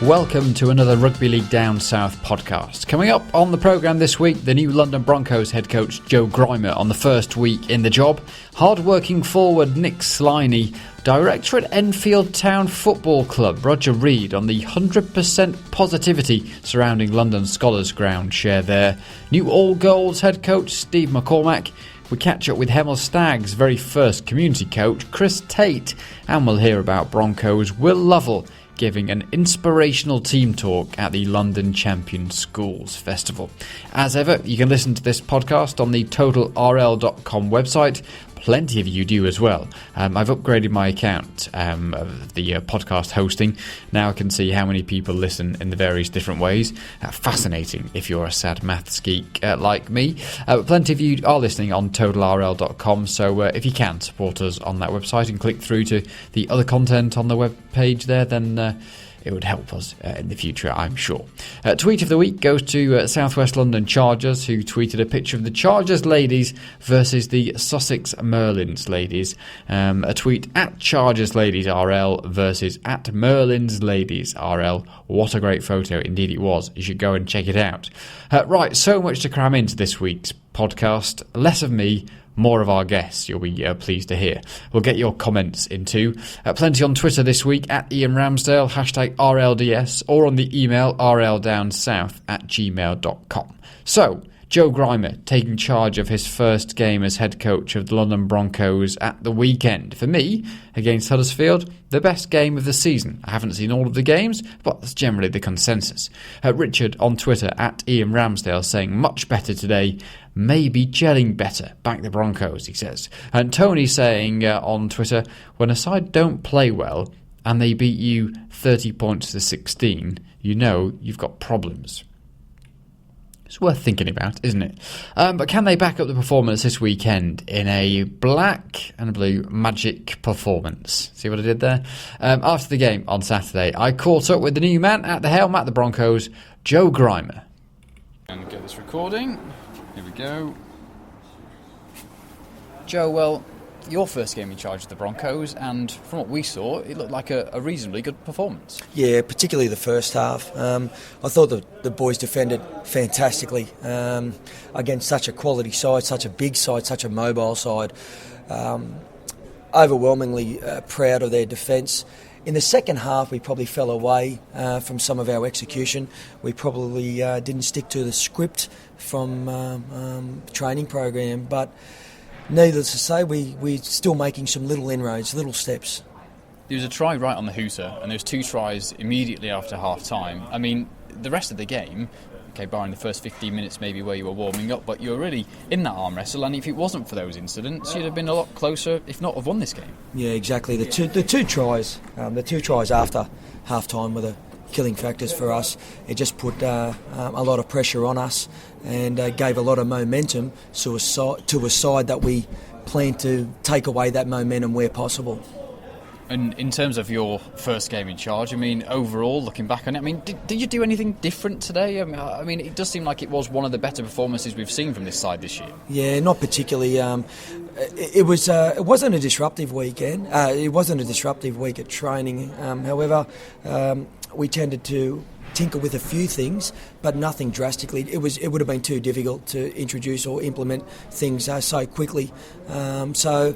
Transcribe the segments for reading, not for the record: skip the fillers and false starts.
Welcome to another Rugby League Down South podcast. Coming up on the programme this week, the new London Broncos head coach JOE GRIMA on the first week in the job, hard-working forward NICK SLYNEY, director at Enfield Town Football Club Roger Reid on the 100% positivity surrounding London Scholars ground share there, new all-goals head coach STEVE MCCORMACK. We catch up with HEMEL STAGS' very first community coach CHRIS TATE, and we'll hear about Broncos Will Lovell giving an inspirational team talk at the London Champion Schools Festival. As ever, you can listen to this podcast on the totalrl.com website. Plenty of you do as well. I've upgraded my account of the podcast hosting. Now I can see how many people listen in the various different ways. Fascinating if you're a sad maths geek like me. Plenty of you are listening on totalrl.com, so if you can support us on that website and click through to the other content on the web page there, then it would help us in the future, I'm sure. Tweet of the week goes to South West London Chargers, who tweeted a picture of the Chargers ladies versus the Sussex Merlins ladies. A tweet at Chargers ladies RL versus at Merlins ladies RL. What a great photo, indeed it was. You should go and check it out. Right, so much to cram into this week's podcast. Less of me, more of our guests, you'll be pleased to hear. We'll get your comments in too. Plenty on Twitter this week at Ian Ramsdale, hashtag RLDS, or on the email rldownsouth@gmail.com. So, JOE GRIMA taking charge of his first game as head coach of the London Broncos at the weekend. For me, against Huddersfield, the best game of the season. I haven't seen all of the games, but that's generally the consensus. Richard on Twitter at Ian Ramsdale saying much better today, maybe gelling better. Back the Broncos, he says. And Tony saying on Twitter, when a side don't play well and they beat you 30 points to 16, you know you've got problems. It's worth thinking about, isn't it? But can they back up the performance this weekend in a black and blue magic performance? See what I did there? After the game on Saturday, I caught up with the new man at the helm at the Broncos, JOE GRIMA. And get this recording. Here we go. Joe, well, your first game in charge of the Broncos, and from what we saw, it looked like a reasonably good performance. Yeah, particularly the first half. I thought the boys defended fantastically against such a quality side, such a big side, such a mobile side. Overwhelmingly proud of their defence. In the second half, we probably fell away from some of our execution. We probably didn't stick to the script from training program, but needless to say, we're still making some little inroads, little steps. There was a try right on the hooter, and there was two tries immediately after half-time. I mean, the rest of the game, okay, barring the first 15 minutes maybe where you were warming up, but you were really in that arm wrestle, and if it wasn't for those incidents, you'd have been a lot closer, if not have won this game. Yeah, exactly. The two tries after half-time were the killing factors for us. It just put a lot of pressure on us and gave a lot of momentum to a side that we plan to take away that momentum where possible. And in terms of your first game in charge, I mean, overall, looking back on it, I mean, did you do anything different today? I mean, it does seem like it was one of the better performances we've seen from this side this year. Yeah, not particularly. It wasn't a disruptive weekend. It wasn't a disruptive week at training. However, we tended to tinker with a few things, but nothing drastically. It would have been too difficult to introduce or implement things so quickly. So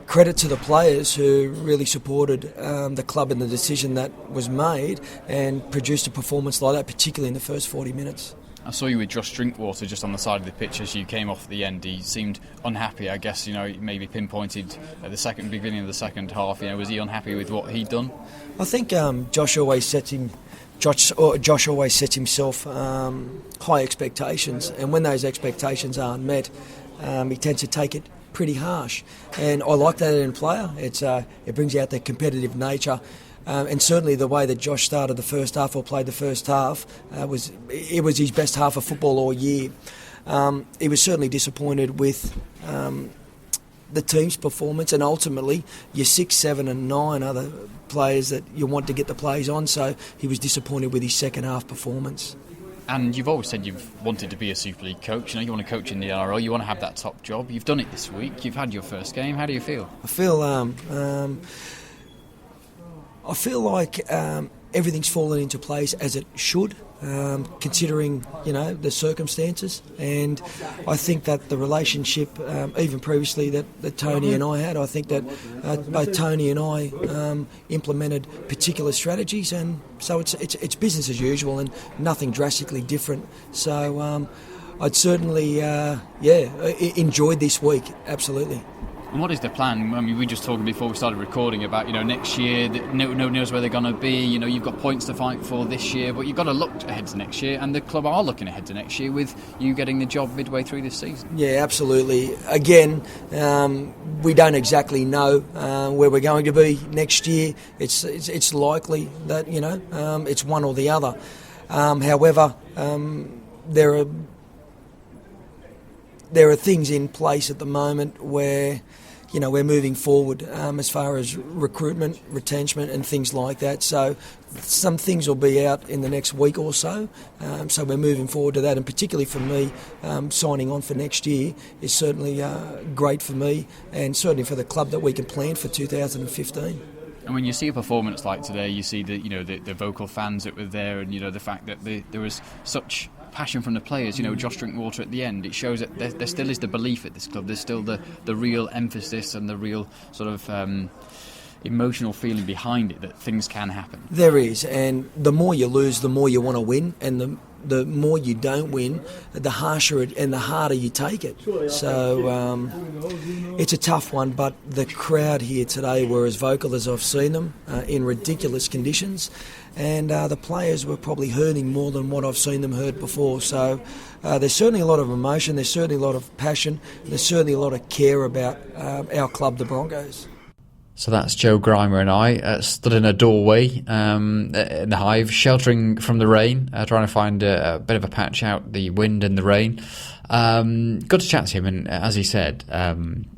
credit to the players who really supported the club and the decision that was made and produced a performance like that, particularly in the first 40 minutes. I saw you with Josh Drinkwater just on the side of the pitch as you came off at the end. He seemed unhappy, I guess, maybe pinpointed at the beginning of the second half. Was he unhappy with what he'd done? I think Josh always sets himself high expectations, and when those expectations aren't met, he tends to take it pretty harsh. And I like that in a player. It brings out the competitive nature. And certainly the way that Josh started the first half or played the first half was his best half of football all year. He was certainly disappointed with the team's performance, and ultimately your 6, 7 and 9 are the players that you want to get the plays on, so he was disappointed with his second half performance. And you've always said you've wanted to be a Super League coach. You want to coach in the NRL, you want to have that top job. You've done it this week, you've had your first game. How do you feel? I feel like everything's fallen into place as it should, considering the circumstances. And I think that the relationship, even previously that Tony and I had, I think that both Tony and I implemented particular strategies, and so it's business as usual and nothing drastically different. So I'd certainly enjoyed this week, absolutely. And what is the plan? I mean, we just talked before we started recording about, next year, nobody knows where they're going to be. You've got points to fight for this year, but you've got to look ahead to next year, and the club are looking ahead to next year with you getting the job midway through this season. Yeah, absolutely. Again, we don't exactly know where we're going to be next year. It's likely that, it's one or the other. However, there are things in place at the moment where we're moving forward as far as recruitment, retention and things like that. So some things will be out in the next week or so. So we're moving forward to that, and particularly for me, signing on for next year is certainly great for me, and certainly for the club that we can plan for 2015. And when you see a performance like today, you see the vocal fans that were there, and the fact that there was such passion from the players. Josh Drinkwater at the end. It shows that there still is the belief at this club. There's still the real emphasis and the real sort of emotional feeling behind it that things can happen. There is, and the more you lose, the more you want to win, and the more you don't win, the harsher and the harder you take it. So it's a tough one, but the crowd here today were as vocal as I've seen them in ridiculous conditions, and the players were probably hurting more than what I've seen them hurt before. So there's certainly a lot of emotion, there's certainly a lot of passion, there's certainly a lot of care about our club, the Broncos. So that's JOE GRIMA and I stood in a doorway in the Hive, sheltering from the rain, trying to find a bit of a patch out the wind and the rain. Good to chat to him, and as he said,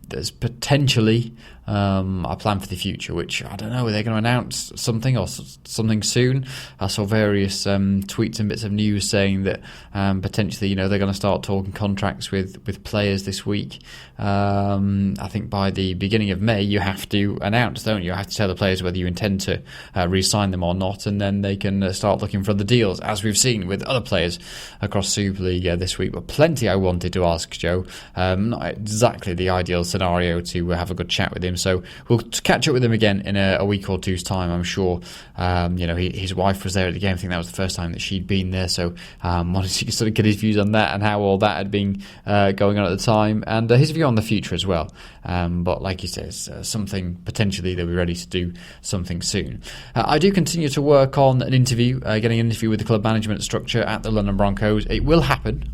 there's potentially a plan for the future, which I don't know, are they going to announce something or something soon? I saw various tweets and bits of news saying that potentially, they're going to start talking contracts with players this week. I think by the beginning of May you have to announce, don't you? You have to tell the players whether you intend to re-sign them or not, and then they can start looking for the deals, as we've seen with other players across Super League this week. But plenty I wanted to ask Joe. Not exactly the ideal scenario to have a good chat with him, so we'll catch up with him again in a week or two's time, I'm sure. His wife was there at the game. I think that was the first time that she'd been there, so wanted to sort of get his views on that and how all that had been going on at the time, and his view on the future as well. But like he says, something potentially they'll be ready to do something soon. I do continue to work on an interview, getting an interview with the club management structure at the London Broncos. It will happen.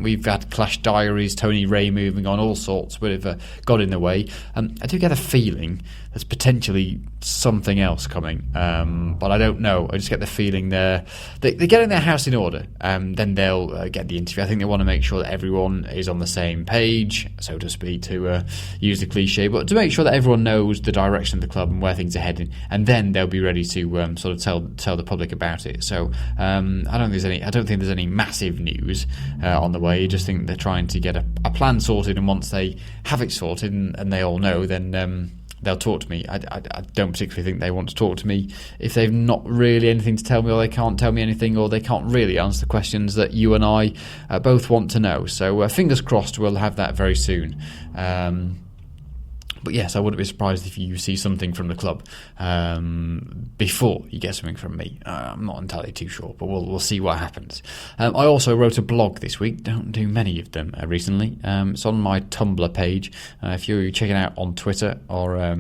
We've had clash diaries, Tony Ray moving on, all sorts, but have got in the way. I do get a feeling there's potentially something else coming, but I don't know. I just get the feeling they're getting their house in order, then they'll get the interview. I think they want to make sure that everyone is on the same page, so to speak, to use the cliche, but to make sure that everyone knows the direction of the club and where things are heading, and then they'll be ready to sort of tell the public about it. So I don't think there's any massive news on the way. I just think they're trying to get a plan sorted, and once they have it sorted and they all know, then they'll talk to me. I don't particularly think they want to talk to me if they've not really anything to tell me, or they can't tell me anything, or they can't really answer the questions that you and I both want to know. So fingers crossed we'll have that very soon. But yes, I wouldn't be surprised if you see something from the club before you get something from me. I'm not entirely too sure, but we'll see what happens. I also wrote a blog this week. Don't do many of them recently. It's on my Tumblr page. If you check it out on Twitter or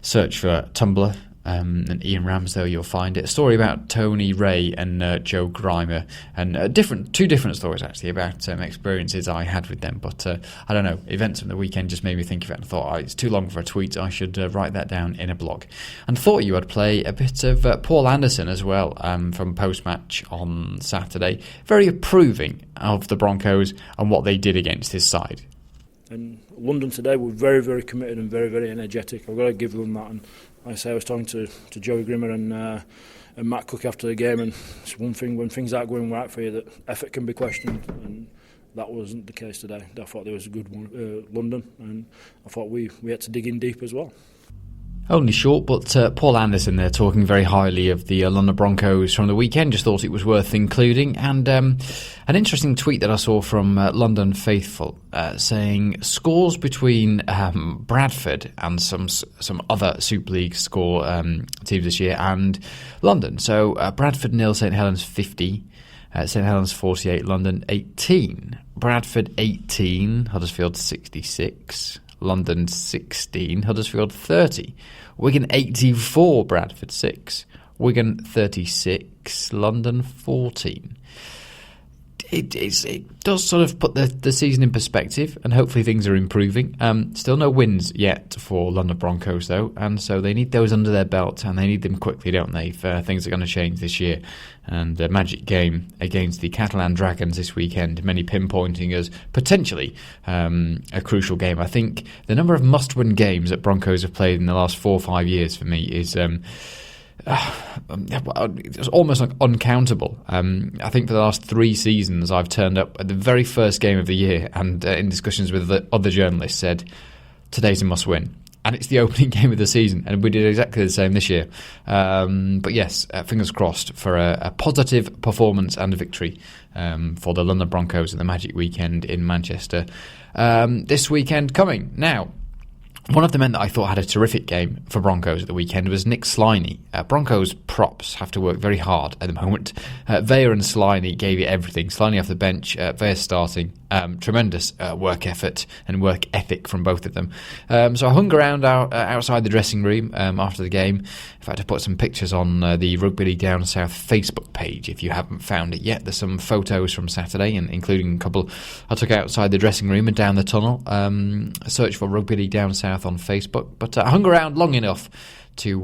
search for Tumblr, and Ian Ramsdale, you'll find it. A story about Tony Ray and JOE GRIMA, and two different stories actually about experiences I had with them. But I don't know, events from the weekend just made me think of it, and thought it's too long for a tweet. I should write that down in a blog. And thought you would play a bit of Paul Anderson as well from post-match on Saturday. Very approving of the Broncos and what they did against his side. And London today were very, very committed and very, very energetic. I've got to give them that. And like I say, I was talking to JOE GRIMA and Matt Cook after the game, and it's one thing when things aren't going right for you, that effort can be questioned, and that wasn't the case today. I thought there was a good one, London, and I thought we had to dig in deep as well. Only short, but Paul Anderson there talking very highly of the London Broncos from the weekend. Just thought it was worth including. And an interesting tweet that I saw from London Faithful saying scores between Bradford and some other Super League score teams this year and London. So Bradford 0, St Helens 50, St Helens 48, London 18. Bradford 18, Huddersfield 66. London 16, Huddersfield 30, Wigan 84, Bradford 6, Wigan 36, London 14. It does sort of put the season in perspective, and hopefully things are improving. Still no wins yet for London Broncos, though, and so they need those under their belt, and they need them quickly, don't they, if things are going to change this year. And a magic game against the Catalan Dragons this weekend, many pinpointing as potentially a crucial game. I think the number of must-win games that Broncos have played in the last 4 or 5 years for me is... it's almost like uncountable. I think for the last 3 seasons I've turned up at the very first game of the year and in discussions with the other journalists said today's a must win, and it's the opening game of the season, and we did exactly the same this year. But yes, fingers crossed for a positive performance and a victory for the London Broncos at the Magic Weekend in Manchester this weekend coming. Now, one of the men that I thought had a terrific game for Broncos at the weekend was Nick Slyney. Broncos props have to work very hard at the moment. Vea and Slyney gave it everything. Slyney off the bench, Vea starting. Tremendous work effort and work ethic from both of them. So I hung around outside the dressing room after the game. In fact, I put some pictures on the Rugby League Down South Facebook page if you haven't found it yet. There's some photos from Saturday, and including a couple I took outside the dressing room and down the tunnel. Search for Rugby League Down South on Facebook. But I hung around long enough to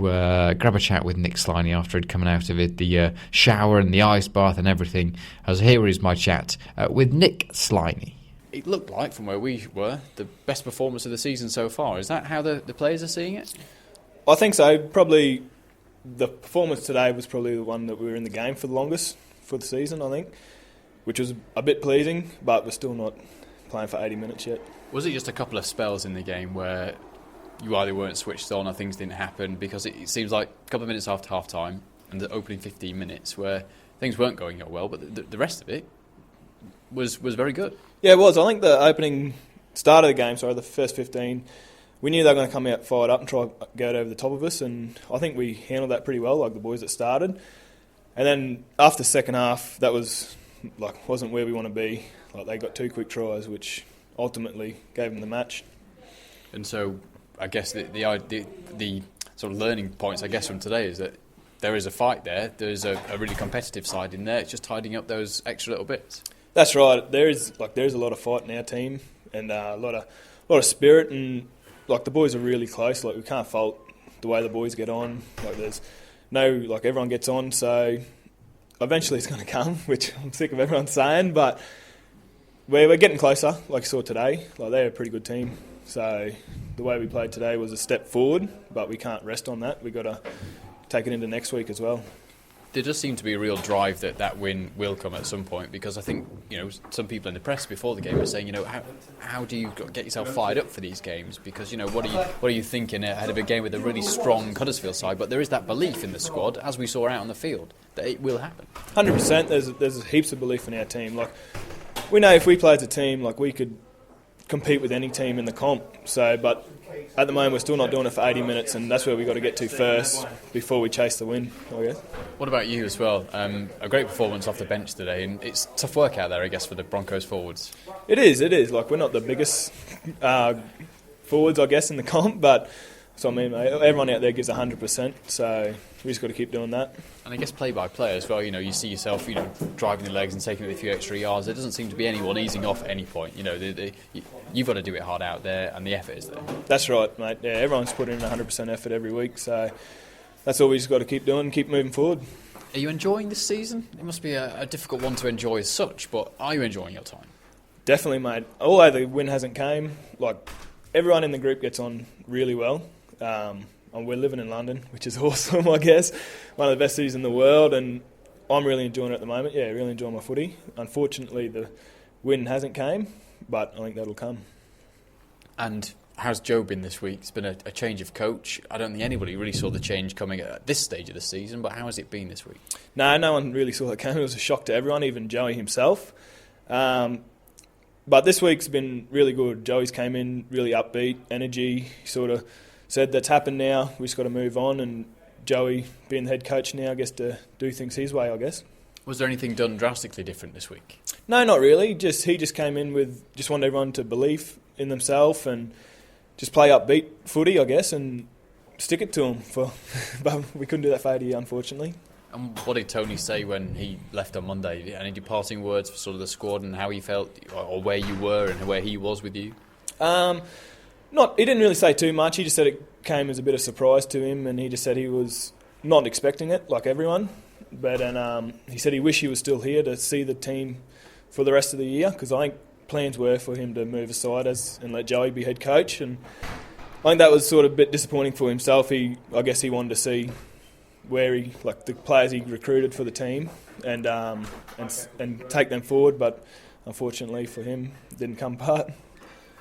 grab a chat with Nick Slyney after he'd come out of it, the shower and the ice bath and everything. As here is my chat with Nick Slyney. It looked like, from where we were, the best performance of the season so far. Is that how the players are seeing it? I think so. Probably the performance today was probably the one that we were in the game for the longest for the season, I think, which was a bit pleasing, but we're still not playing for 80 minutes yet. Was it just a couple of spells in the game where you either weren't switched on or things didn't happen? Because it seems like a couple of minutes after half-time and the opening 15 minutes where things weren't going well, but the rest of it was very good. Yeah, it was. I think the opening start of the game, the first 15, we knew they were going to come out fired up and try to go over the top of us, and I think we handled that pretty well, like the boys that started. And then after the second half, that wasn't where we want to be. Like, they got 2 quick tries, which ultimately gave them the match. And so I guess the sort of learning points, I guess, from today is that there is a fight there. There's a really competitive side in there. It's just tidying up those extra little bits. That's right. There is a lot of fight in our team and a lot of spirit, and the boys are really close. We can't fault the way the boys get on. There's no everyone gets on. So eventually it's going to come, which I'm sick of everyone saying, but we're getting closer. Like you saw today, they're a pretty good team. So the way we played today was a step forward, but we can't rest on that. We've got to take it into next week as well. There does seem to be a real drive that win will come at some point, because I think some people in the press before the game were saying how do you get yourself fired up for these games, because what are you thinking ahead of a game with a really strong Huddersfield side, but there is that belief in the squad, as we saw out on the field, that it will happen. 100%. There's heaps of belief in our team. We know if we play as a team, we could compete with any team in the comp. But at the moment we're still not doing it for 80 minutes, and that's where we've got to get to first before we chase the win, I guess. What about you as well? A great performance off the bench today, and it's tough work out there, I guess, for the Broncos forwards. It is. We're not the biggest forwards, I guess, in the comp, but everyone out there gives 100%, so we just got to keep doing that. And I guess play by play as well. You see yourself, driving the legs and taking it a few extra yards. There doesn't seem to be anyone easing off at any point. You've got to do it hard out there, and the effort is there. That's right, mate. Yeah, everyone's putting in 100% effort every week, so that's all we just got to keep doing, keep moving forward. Are you enjoying this season? It must be a difficult one to enjoy as such, but are you enjoying your time? Definitely, mate. Although the win hasn't came, everyone in the group gets on really well. And we're living in London, which is awesome, I guess. One of the best cities in the world, and I'm really enjoying it at the moment. Yeah, really enjoying my footy. Unfortunately, the win hasn't came, but I think that'll come. And How's Joe been this week? It's been a change of coach. I don't think anybody really saw the change coming at this stage of the season, but how has it been this week? No one really saw that coming. It was a shock to everyone, even Joey himself. But this week's been really good. Joey's came in really upbeat, energy. He sort of said that's happened now. We just got to move on. And Joey, being the head coach now, gets to do things his way, I guess. Was there anything done drastically different this week? No, not really. He just came in with just wanted everyone to believe in themselves and just play upbeat footy, I guess, and stick it to them. But we couldn't do that for 80, unfortunately. And what did Tony say when he left on Monday? Any departing words for sort of the squad and how he felt, or where you were and where he was with you? He didn't really say too much. He just said it came as a bit of surprise to him, and he just said he was not expecting it, like everyone. But he said he wished he was still here to see the team for the rest of the year, because I think plans were for him to move aside and let Joey be head coach, and I think that was sort of a bit disappointing for himself. I guess he wanted to see where the players he recruited for the team and take them forward, but unfortunately for him, it didn't come part.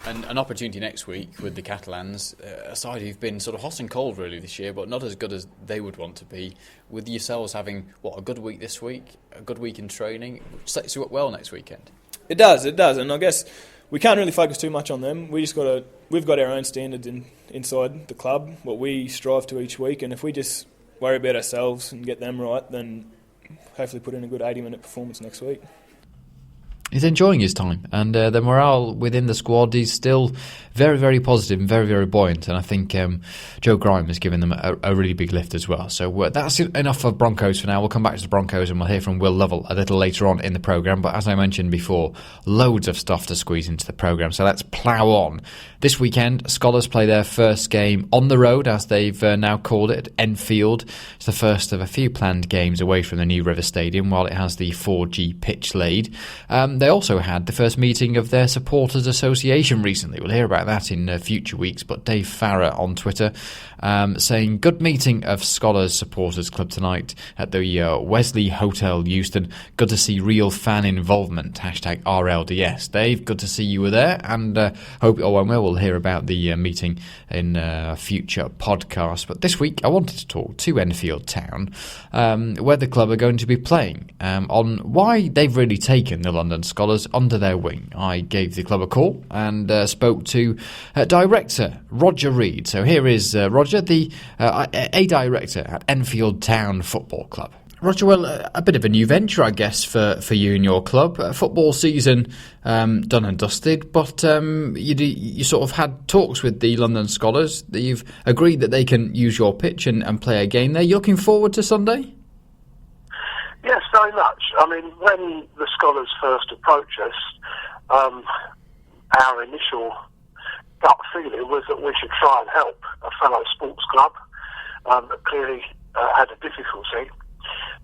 And an opportunity next week with the Catalans, a side who've been sort of hot and cold really this year, but not as good as they would want to be. With yourselves having a good week this week, a good week in training, sets you up well next weekend. It does, and I guess we can't really focus too much on them. We've got our own standards inside the club, what we strive to each week, and if we just worry about ourselves and get them right, then hopefully put in a good 80-minute performance next week. He's enjoying his time, and the morale within the squad is still very, very positive and very, very buoyant. And I think JOE GRIMA has given them a really big lift as well. So that's enough of Broncos for now. We'll come back to the Broncos and we'll hear from Will Lovell a little later on in the programme. But as I mentioned before, loads of stuff to squeeze into the programme. So let's plough on. This weekend, Scholars play their first game on the road, as they've now called it, Enfield. It's the first of a few planned games away from the New River Stadium, while it has the 4G pitch laid. They also had the first meeting of their Supporters Association recently. We'll hear about that in future weeks, but Dave Farrer on Twitter saying, good meeting of Scholars Supporters Club tonight at the Wesley Hotel Euston. Good to see real fan involvement, hashtag RLDS. Dave, good to see you were there, and hope it all went well. We'll hear about the meeting in future podcasts. But this week I wanted to talk to Enfield Town, where the club are going to be playing, on why they've really taken the London Scholars under their wing. I gave the club a call and spoke to director Roger Reid. So here is Roger, a director at Enfield Town Football Club. Roger, well, a bit of a new venture, I guess, for you and your club. Football season done and dusted, but you sort of had talks with the London Scholars. You've agreed that they can use your pitch and play a game there. You looking forward to Sunday? Yes, very much. I mean, when the Scholars first approached us, our initial gut feeling was that we should try and help a fellow sports club that clearly had a difficulty.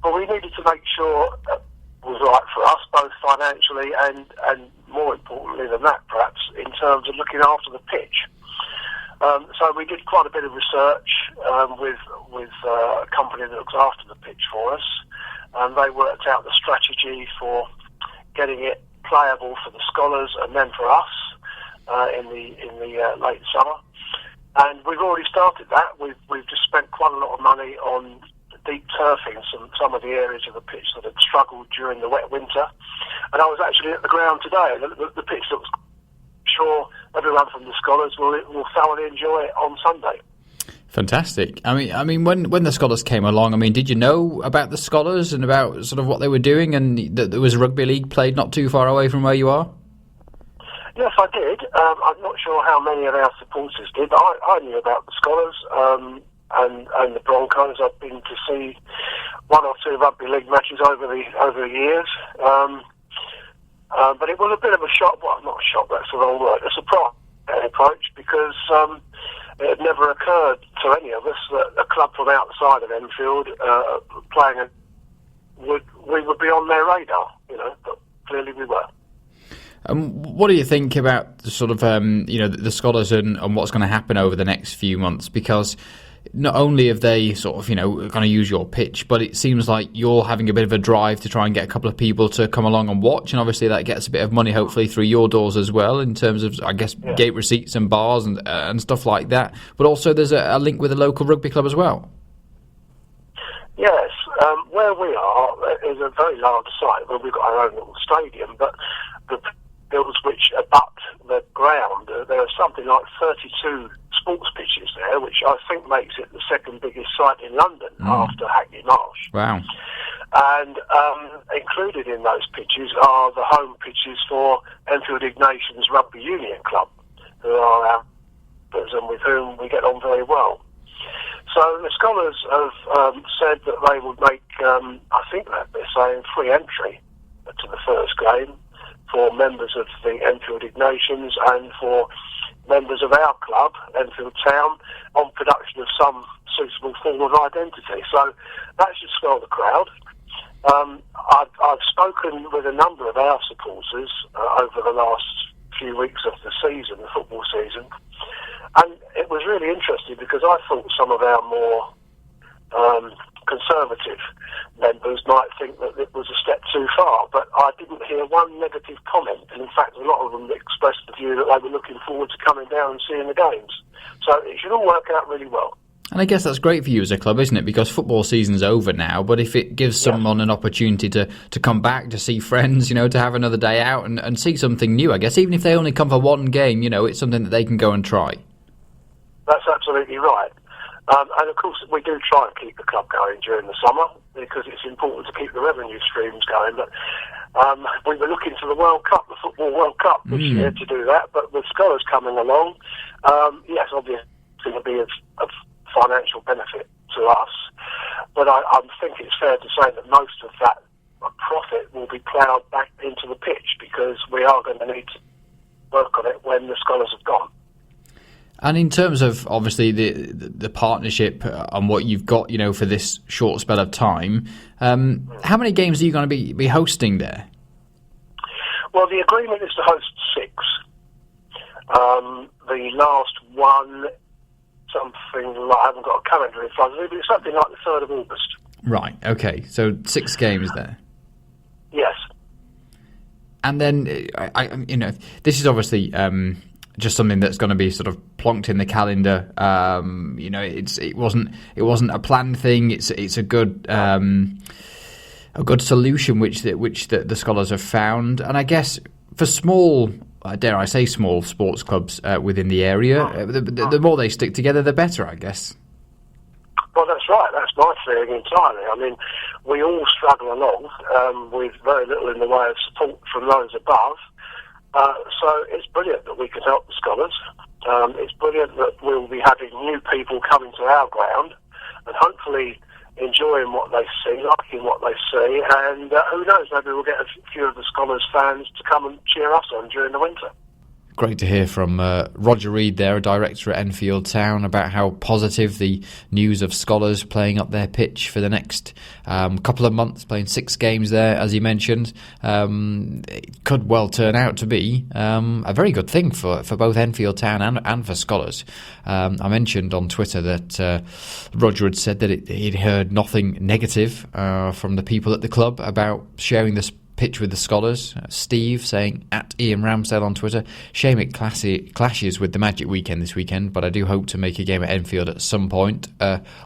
But we needed to make sure it was right for us, both financially and more importantly than that, perhaps, in terms of looking after the pitch. So we did quite a bit of research with a company that looks after the pitch for us. And they worked out the strategy for getting it playable for the Scholars and then for us in the late summer. And we've already started that. We've just spent quite a lot of money on deep turfing some of the areas of the pitch that had struggled during the wet winter. And I was actually at the ground today. The pitch looks, sure everyone from the Scholars will thoroughly enjoy it on Sunday. Fantastic. I mean, when the Scholars came along, I mean, did you know about the Scholars and about sort of what they were doing, and that there was a rugby league played not too far away from where you are? Yes, I did. I'm not sure how many of our supporters did, but I knew about the Scholars and the Broncos. I've been to see one or two rugby league matches over the years. But it was a bit of a shock. Well, not a shock, that's the wrong word. A surprise approach, because it had never occurred to any of us that a club from outside of Enfield playing we would be on their radar, but clearly we were. What do you think about the sort of the Scholars and what's going to happen over the next few months? Because not only have they sort of, going to use your pitch, but it seems like you're having a bit of a drive to try and get a couple of people to come along and watch, and obviously that gets a bit of money hopefully through your doors as well in terms of, I guess, gate receipts and bars and stuff like that. But also there's a link with a local rugby club as well. Yes, where we are is a very large site where we've got our own little stadium, but the fields which abut the ground, there are something like 32 sports pitches there, which I think makes it the second biggest site in London after Hackney Marsh. Wow. And included in those pitches are the home pitches for Enfield Ignations Rugby Union Club, who are our members and with whom we get on very well. So the Scholars have said that they would make, I think that they're saying, free entry to the first game for members of the Enfield Ignations and for members of our club, Enfield Town, on production of some suitable form of identity. So that should swell the crowd. I've spoken with a number of our supporters over the last few weeks of the season, the football season, and it was really interesting because I thought some of our more conservative members might think that it was a step too far, but I didn't hear one negative comment, and in fact a lot of them expressed the view that they were looking forward to coming down and seeing the games. So it should all work out really well. And I guess that's great for you as a club, isn't it? Because football season's over now, but if it gives someone an opportunity to come back, to see friends, to have another day out and see something new, I guess, even if they only come for one game, it's something that they can go and try. That's absolutely right. And of course, we do try and keep the club going during the summer because it's important to keep the revenue streams going. But we were looking to the World Cup, the Football World Cup this year to do that. But with Scholars coming along, yes, obviously it's going to be of financial benefit to us. But I think it's fair to say that most of that profit will be ploughed back into the pitch because we are going to need to work on it when the Scholars have gone. And in terms of, obviously, the partnership and what you've got, for this short spell of time, how many games are you going to be hosting there? Well, the agreement is to host 6. The last one, I haven't got a calendar in front of me, but it's something like the 3rd of August. Right, okay. So 6 games there. Yes. And then, this is obviously... just something that's going to be sort of plonked in the calendar. It wasn't a planned thing. It's a good solution which the Scholars have found. And I guess for small, dare I say, small sports clubs within the area, the more they stick together, the better, I guess. Well, that's right. That's my feeling entirely. I mean, we all struggle along with very little in the way of support from those above. So it's brilliant that we can help the Scholars. It's brilliant that we'll be having new people coming to our ground and hopefully enjoying what they see, liking what they see, and who knows, maybe we'll get a few of the Scholars fans to come and cheer us on during the winter. Great to hear from Roger Reid there, a director at Enfield Town, about how positive the news of Scholars playing up their pitch for the next couple of months, playing 6 games there, as he mentioned. It could well turn out to be a very good thing for both Enfield Town and for Scholars. I mentioned on Twitter that Roger had said that he'd heard nothing negative from the people at the club about sharing this pitch with the Scholars. Steve saying at Ian Ramsdale on Twitter, shame it clashes with the Magic Weekend this weekend, but I do hope to make a game at Enfield at some point.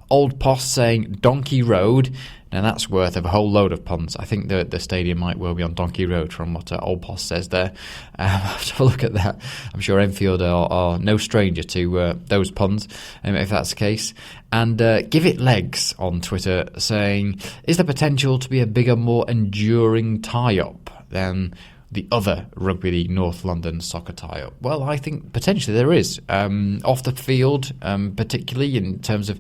Old Post saying Donkey Road. Now that's worth of a whole load of puns. I think the stadium might well be on Donkey Road from what Old Post says there. I'll have to have a look at that. I'm sure Enfield are no stranger to those puns, if that's the case. And Give It Legs on Twitter saying, is there potential to be a bigger, more enduring tie-up than the other Rugby League North London soccer tie-up? Well, I think potentially there is. Off the field, particularly in terms of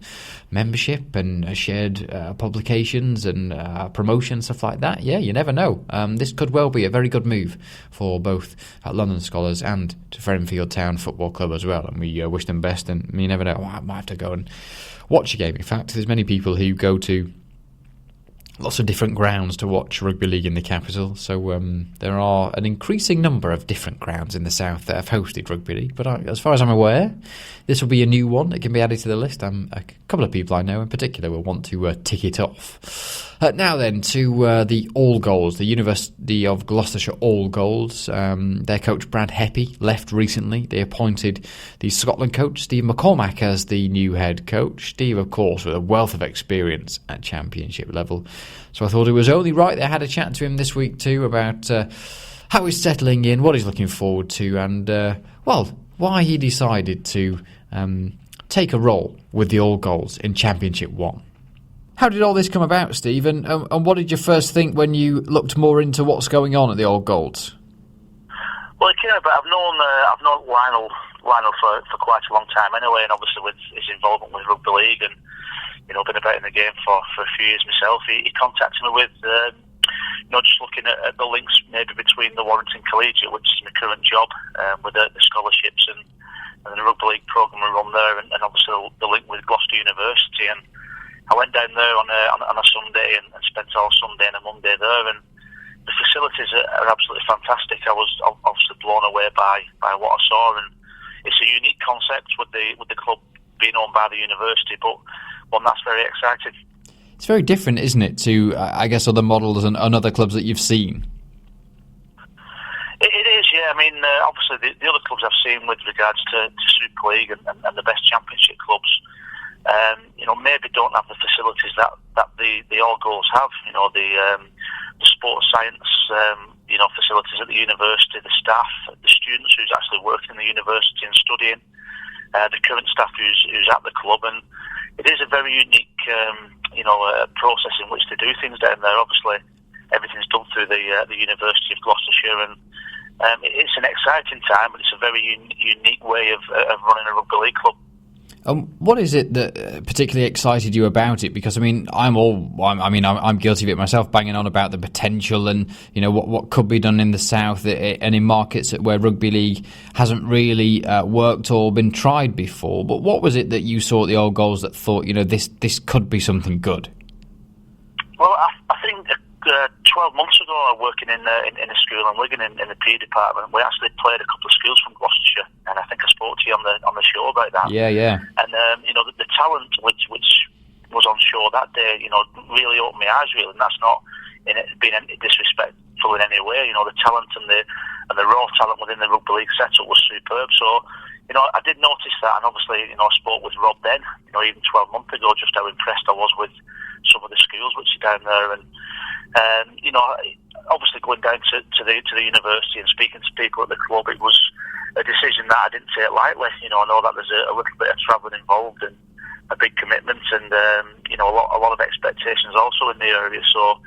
membership and shared publications and promotion, stuff like that. Yeah, you never know. This could well be a very good move for both London Scholars and for Enfield Town Football Club as well. And we wish them best. And you never know, I might have to go and watch a game. In fact, there's many people who go to Lots of different grounds to watch rugby league in the capital, so there are an increasing number of different grounds in the south that have hosted rugby league, but as far as I'm aware, this will be a new one. It can be added to the list. A couple of people I know in particular will want to tick it off. Now then, to the All Golds, the University of Gloucestershire All Golds. Their coach Brad Heppy left recently. They appointed the Scotland coach Steve McCormack as the new head coach. Steve, of course, with a wealth of experience at championship level. So I thought it was only right that I had a chat to him this week too about how he's settling in, what he's looking forward to, and, why he decided to take a role with the All Golds in Championship 1. How did all this come about, Steve, and what did you first think when you looked more into what's going on at the All Golds? Well, it came about, I've known Lionel for quite a long time anyway, and obviously with his involvement with rugby league and been about in the game for a few years myself. He contacted me with just looking at the links maybe between the Warrington Collegiate, which is my current job, with the scholarships and the rugby league programme we run there, and obviously the link with Gloucester University. And I went down there on a Sunday and spent all Sunday and a Monday there, and the facilities are absolutely fantastic. I was obviously blown away by what I saw, and it's a unique concept with the club being owned by the university, but one that's very exciting. It's very different, isn't it, to, I guess, other models and other clubs that you've seen? It is, yeah. I mean, obviously the other clubs I've seen with regards to Super League and the best championship clubs, maybe don't have the facilities that the All Golds have. The sports science, facilities at the university, the staff, the students who's actually working in the university and studying, the current staff who's at the club, and it is a very unique, process in which to do things down there. Obviously, everything's done through the University of Gloucestershire, and it's an exciting time, but it's a very unique way of running a rugby league club. What is it that particularly excited you about it? Because I'm guilty of it myself, banging on about the potential and what could be done in the south and in markets where rugby league hasn't really worked or been tried before. But what was it that you saw at the All Golds that thought this could be something good? Well, I think 12 months ago, I was working in a school in Wigan in the PE department. We actually played a couple of schools from Gloucestershire, and I think I spoke to you on the show about that. Yeah. And the talent which was on show that day, really opened my eyes. Really, and that's not being disrespectful in any way. The talent and the raw talent within the rugby league setup was superb. So, I did notice that, and obviously, I spoke with Rob then. Even 12 months ago, just how impressed I was with some of the schools which are down there, and obviously going down to the university and speaking to people at the club, it was a decision that I didn't take lightly. I know that there's a little bit of travelling involved and a big commitment, and a lot of expectations also in the area. So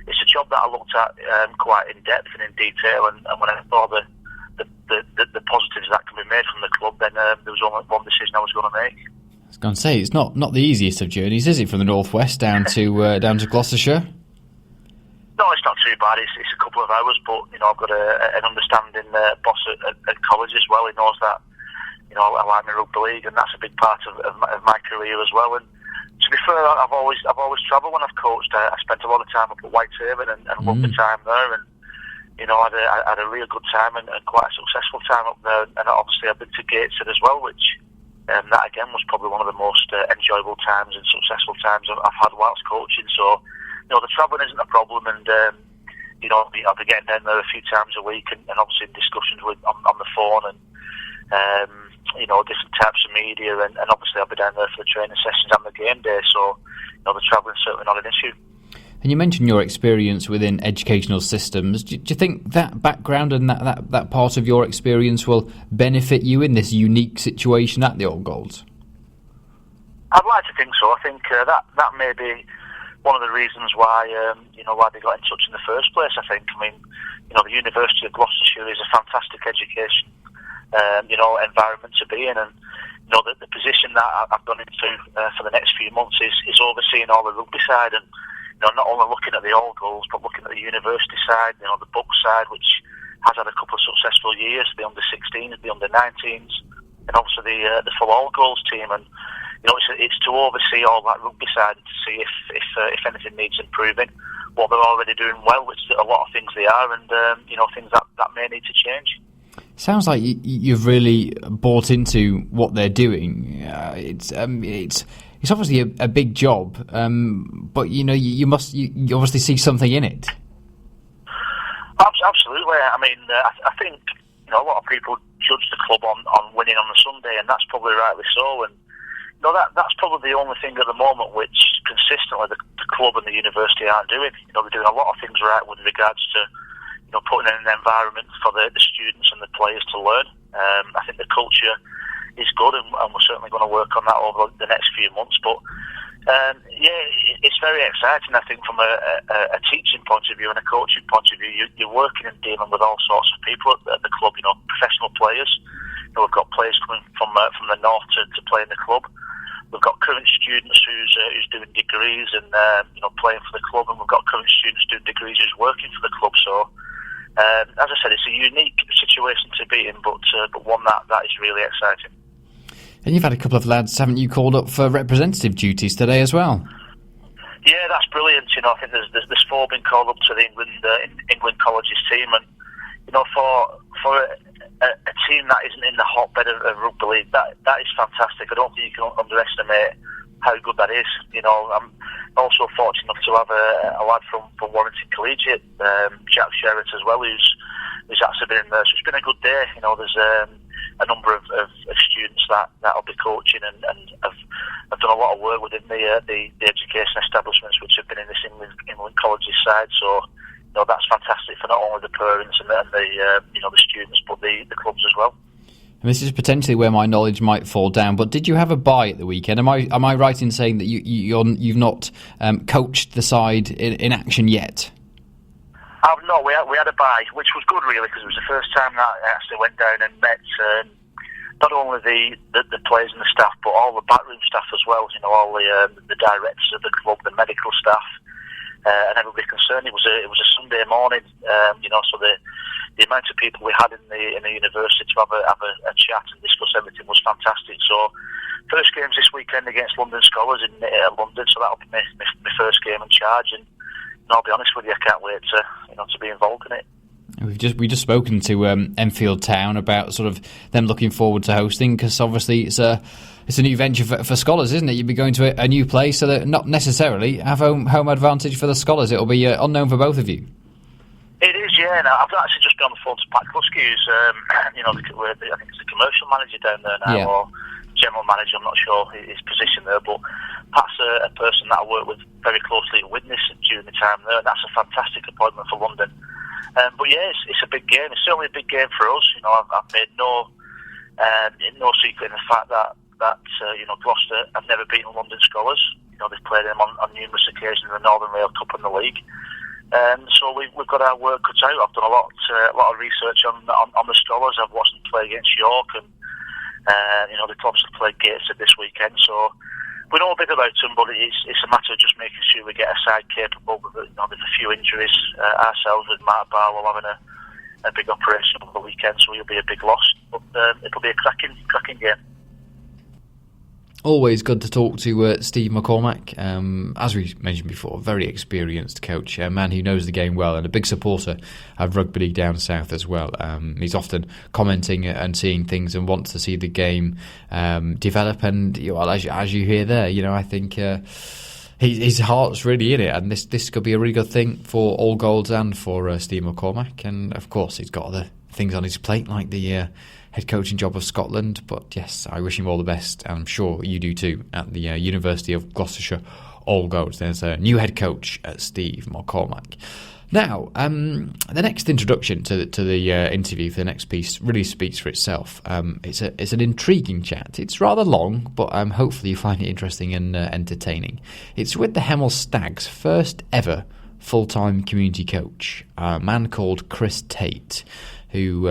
it's a job that I looked at quite in depth and in detail, and when I saw the positives that can be made from the club, then there was only one decision I was going to make. I was going to say, it's not the easiest of journeys, is it, from the northwest down to Gloucestershire? No, it's not too bad. It's a couple of hours, but I've got an understanding boss at college as well. He knows that I like my rugby league, and that's a big part of my career as well. And to be fair, I've always travelled when I've coached. I spent a lot of time up at Whitehaven and loved the time there, and I had a real good time and quite a successful time up there. And obviously, I've been to Gateshead as well, which that again was probably one of the most enjoyable times and successful times I've had whilst coaching. So, the travelling isn't a problem, and I'll be getting down there a few times a week, and obviously in discussions on the phone, and different types of media, and obviously I'll be down there for the training sessions and the game day. So, the travelling's certainly not an issue. And you mentioned your experience within educational systems. Do you think that background and that part of your experience will benefit you in this unique situation at the All Golds? I'd like to think so. I think that may be one of the reasons why why they got in touch in the first place. I think. The University of Gloucestershire is a fantastic education, environment to be in, and the position that I've gone into for the next few months is overseeing all the rugby side, and not only looking at the All Golds, but looking at the university side, the book side, which has had a couple of successful years, the under-16s, the under-19s, and obviously the full All Golds team. And it's to oversee all that rugby side and to see if anything needs improving. What they're already doing well, which a lot of things they are, and things that may need to change. Sounds like you've really bought into what they're doing. It's obviously a big job, but you obviously see something in it. Absolutely. I mean, I think a lot of people judge the club on winning on a Sunday, and that's probably rightly so. And that's probably the only thing at the moment which consistently the club and the university aren't doing. They're doing a lot of things right with regards to putting in an environment for the students and the players to learn. I think the culture is good, and we're certainly going to work on that over the next few months. But it's very exciting. I think from a teaching point of view and a coaching point of view, you're working and dealing with all sorts of people at the club. Professional players. We've got players coming from the north to play in the club. We've got current students who's doing degrees and playing for the club, and we've got current students doing degrees who's working for the club. So, as I said, it's a unique situation to be in, but one that is really exciting. And you've had a couple of lads, haven't you, called up for representative duties today as well? Yeah, that's brilliant. I think there's 4 been called up to the England colleges team, and for a team that isn't in the hotbed of rugby league, that is fantastic. I don't think you can underestimate how good that is. I'm also fortunate enough to have a lad from Warrington Collegiate, Jack Sherritt as well, who's actually been in there. So it's been a good day. There's a number of students that'll be coaching and have done a lot of work within the education establishments which have been in this England colleges side. So that's fantastic for not only the parents and the students, but the clubs as well. And this is potentially where my knowledge might fall down. But did you have a bye at the weekend? Am I right in saying that you've not coached the side in action yet? No, we had a bye, which was good really, because it was the first time that I actually went down and met not only the players and the staff, but all the backroom staff as well. All the directors of the club, the medical staff, and everybody concerned. It was a Sunday morning, so the amount of people we had in the university to have a chat and discuss everything was fantastic. So first game's this weekend against London Scholars in London, so that'll be my first game in charge, and I'll be honest with you, I can't wait to be involved in it. We've just spoken to Enfield Town about sort of them looking forward to hosting, because obviously it's a new venture for Scholars, isn't it? You'd be going to a new place, so that not necessarily have home advantage for the Scholars. It'll be unknown for both of you. It is, yeah. And I've actually just been on the phone to Pat Kluski, who's I think it's the commercial manager down there now, or general manager. I'm not sure his position there, but Pat's a person that I work with very closely at Widnes during the time there, and that's a fantastic appointment for London. But yeah, it's a big game. It's certainly a big game for us. I've made no secret in the fact that Gloucester have never beaten London Scholars. They've played them on numerous occasions in the Northern Rail Cup and the league. So we've got our work cut out. I've done a lot of research on the Scholars. I've watched them play against York, and they've obviously played Gateshead this weekend. So we know a bit about them, but it's a matter of just making sure we get a side capable. There's a few injuries ourselves with Mark Barlow having a big operation over the weekend, so it'll be a big loss. But it'll be a cracking game. Always good to talk to Steve McCormack. As we mentioned before, very experienced coach, a man who knows the game well, and a big supporter of rugby league down south as well. He's often commenting and seeing things and wants to see the game develop. And as you hear there, I think his heart's really in it, and this could be a really good thing for All Golds and for Steve McCormack. And of course, he's got other things on his plate, like the head coaching job of Scotland. But yes, I wish him all the best, and I'm sure you do too, at the University of Gloucestershire All Golds. There's a new head coach, Steve McCormack. Now, the next introduction to the interview for the next piece really speaks for itself. It's an intriguing chat. It's rather long, but hopefully you find it interesting and entertaining. It's with the HEMEL Stags' first ever full-time community coach, a man called CHRIS Tate, who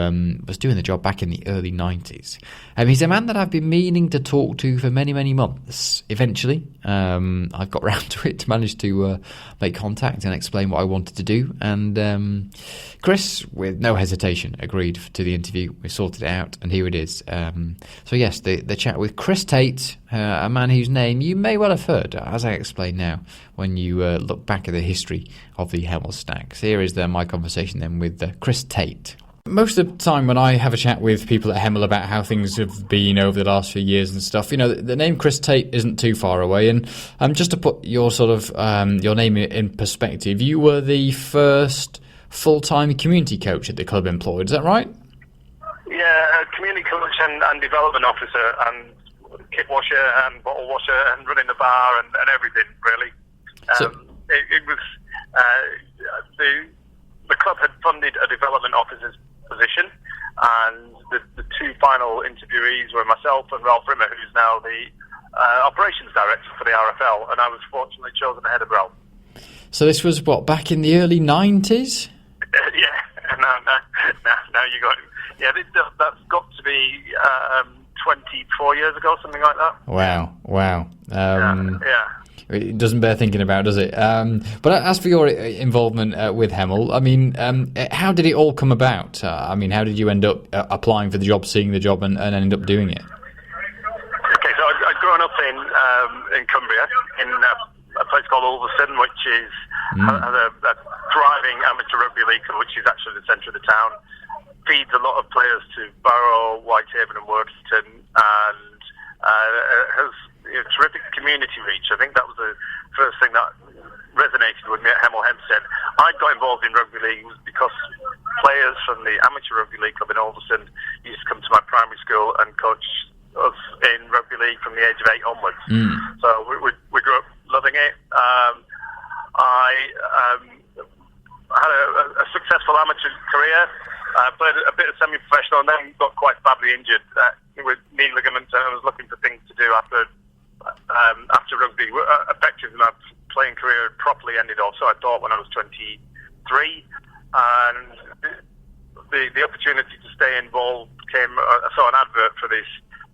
was doing the job back in the early 90s. He's a man that I've been meaning to talk to for many, many months. Eventually, I've got round to it, managed to make contact and explain what I wanted to do. And Chris, with no hesitation, agreed to the interview. We sorted it out, and here it is. So yes, the chat with Chris Tate, a man whose name you may well have heard, as I explain now, when you look back at the history of the HEMEL Stags. Here is my conversation then with Chris Tate. Most of the time when I have a chat with people at HEMEL about how things have been over the last few years and stuff, the name Chris Tate isn't too far away. And just to put your your name in perspective, you were the first full-time community coach at the club employed, is that right? Yeah, community coach and development officer and kit washer and bottle washer and running the bar and everything, really. It was the club had funded a development officer's position, and the two final interviewees were myself and Ralph Rimmer, who's now the operations director for the RFL, and I was fortunately chosen ahead of Ralph. So this was back in the early 90s? Yeah, no, you got it. Yeah, that's got to be 24 years ago, something like that. Wow. Yeah. It doesn't bear thinking about, does it? But as for your involvement with HEMEL, I mean, how did it all come about? How did you end up applying for the job, seeing the job, and end up doing it? Okay, so I'd grown up in Cumbria, in a place called Ulverston, which is has a thriving amateur rugby league, which is actually the centre of the town. Feeds a lot of players to Barrow, Whitehaven and Workington, and has terrific community reach. I think that was the first thing that resonated with me at Hemel Hempstead. I got involved in rugby league because players from the amateur rugby league club in Ulverston used to come to my primary school and coach us in rugby league from the age of 8 onwards. So we grew up loving it. I had a successful amateur career. Played a bit of semi-professional and then got quite badly injured with knee ligaments, and I was looking for things to do after rugby. Effectively, my playing career had properly ended off, so I thought when I was 23. And the opportunity to stay involved came, I saw an advert for this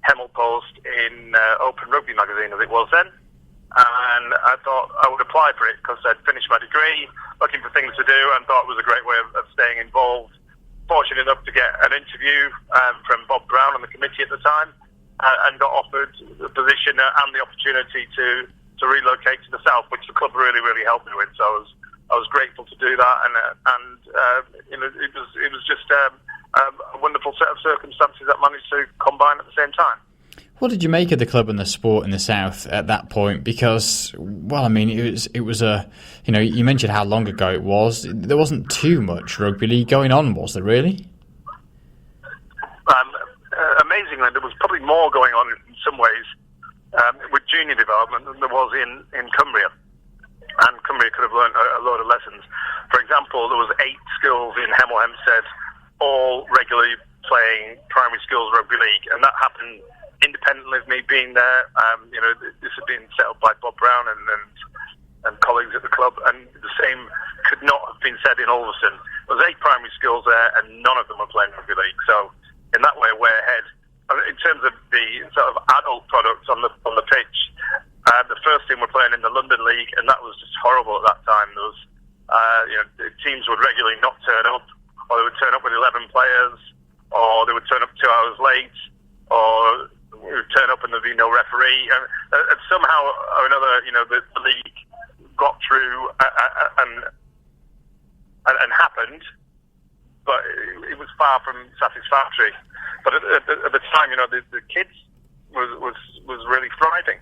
HEMEL post in Open Rugby magazine, as it was then. And I thought I would apply for it because I'd finished my degree, looking for things to do, and thought it was a great way of staying involved. Fortunate enough to get an interview from Bob Brown on the committee at the time, and got offered the position and the opportunity to relocate to the south, which the club really helped me with. So I was grateful to do that, and it was just a wonderful set of circumstances that managed to combine at the same time. What did you make of the club and the sport in the south at that point? Because, it was a, you mentioned how long ago it was. There wasn't too much rugby league going on, was there really? Amazingly, there was probably more going on in some ways with junior development than there was in Cumbria. And Cumbria could have learned a load of lessons. For example, there was 8 schools in Hemel Hempstead, all regularly playing primary schools rugby league, and that happened independently of me being there. This had been set up by Bob Brown and colleagues at the club, and the same could not have been said in Ulverston. There was 8 primary schools there, and none of them were playing rugby league. So, in that way, we're ahead. In terms of the sort of adult products on the pitch, the first team were playing in the London League, and that was just horrible at that time. There was, teams would regularly not turn up, or they would turn up with 11 players, or they would turn up 2 hours late, or we would turn up and there'd be no referee. And somehow or another, the league got through and happened, but it was far from satisfactory. But at the time, the kids was really thriving.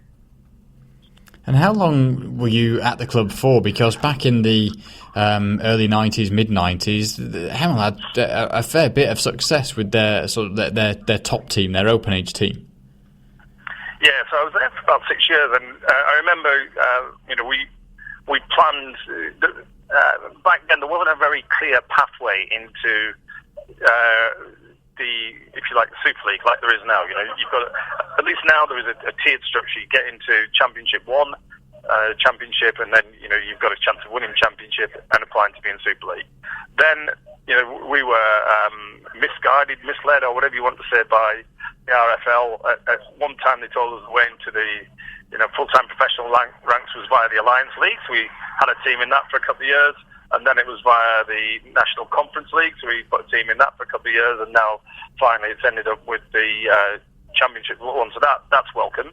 And how long were you at the club for? Because back in the early 90s, mid-90s, Hemel had a fair bit of success with their top team, their open age team. Yeah, so I was there for about 6 years, and I remember, we planned. Back then, there wasn't a very clear pathway into if you like, the Super League, like there is now. You've got at least now there is a tiered structure. You get into Championship 1, Championship, and then you've got a chance of winning Championship and applying to be in Super League. Then we were misguided, misled, or whatever you want to say, by the RFL. At one time, they told us the way into the full-time professional ranks was via the Alliance League. So we had a team in that for a couple of years, and then it was via the National Conference League. So we put a team in that for a couple of years, and now finally it's ended up with the Championship one. So that's welcome.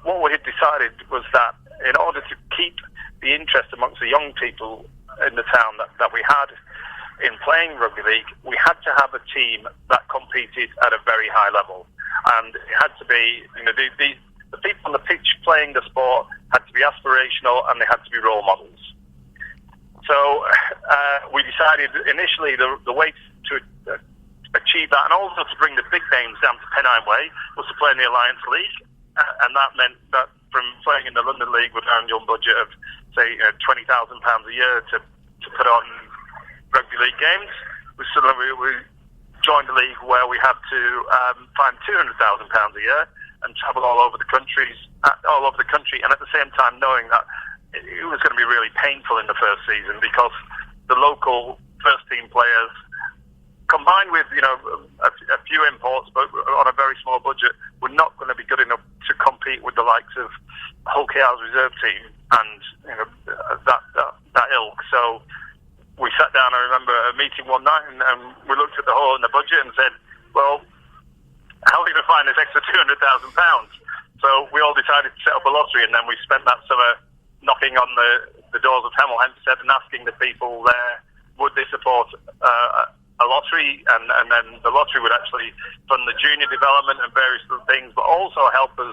What we had decided was that in order to keep the interest amongst the young people in the town that we had in playing rugby league, we had to have a team that competed at a very high level, and it had to be, the people on the pitch playing the sport had to be aspirational, and they had to be role models. So we decided initially the way to achieve that, and also to bring the big names down to Pennine Way, was to play in the Alliance League, and that meant that from playing in the London League with an annual budget of, say, £20,000 a year to put on rugby league games, we joined a league where we had to find £200,000 a year and travel all over the country, and at the same time knowing that it was going to be really painful in the first season, because the local first team players, combined with a few imports, but on a very small budget, were not going to be good enough to compete with the likes of Hull KR's reserve team and that ilk. So we sat down, I remember a meeting one night, and we looked at the hole in the budget and said, well, how are we going to find this extra £200,000? So we all decided to set up a lottery, and then we spent that summer knocking on the doors of Hemel Hempstead and asking the people there, would they support a lottery, and then the lottery would actually fund the junior development and various other things, but also help us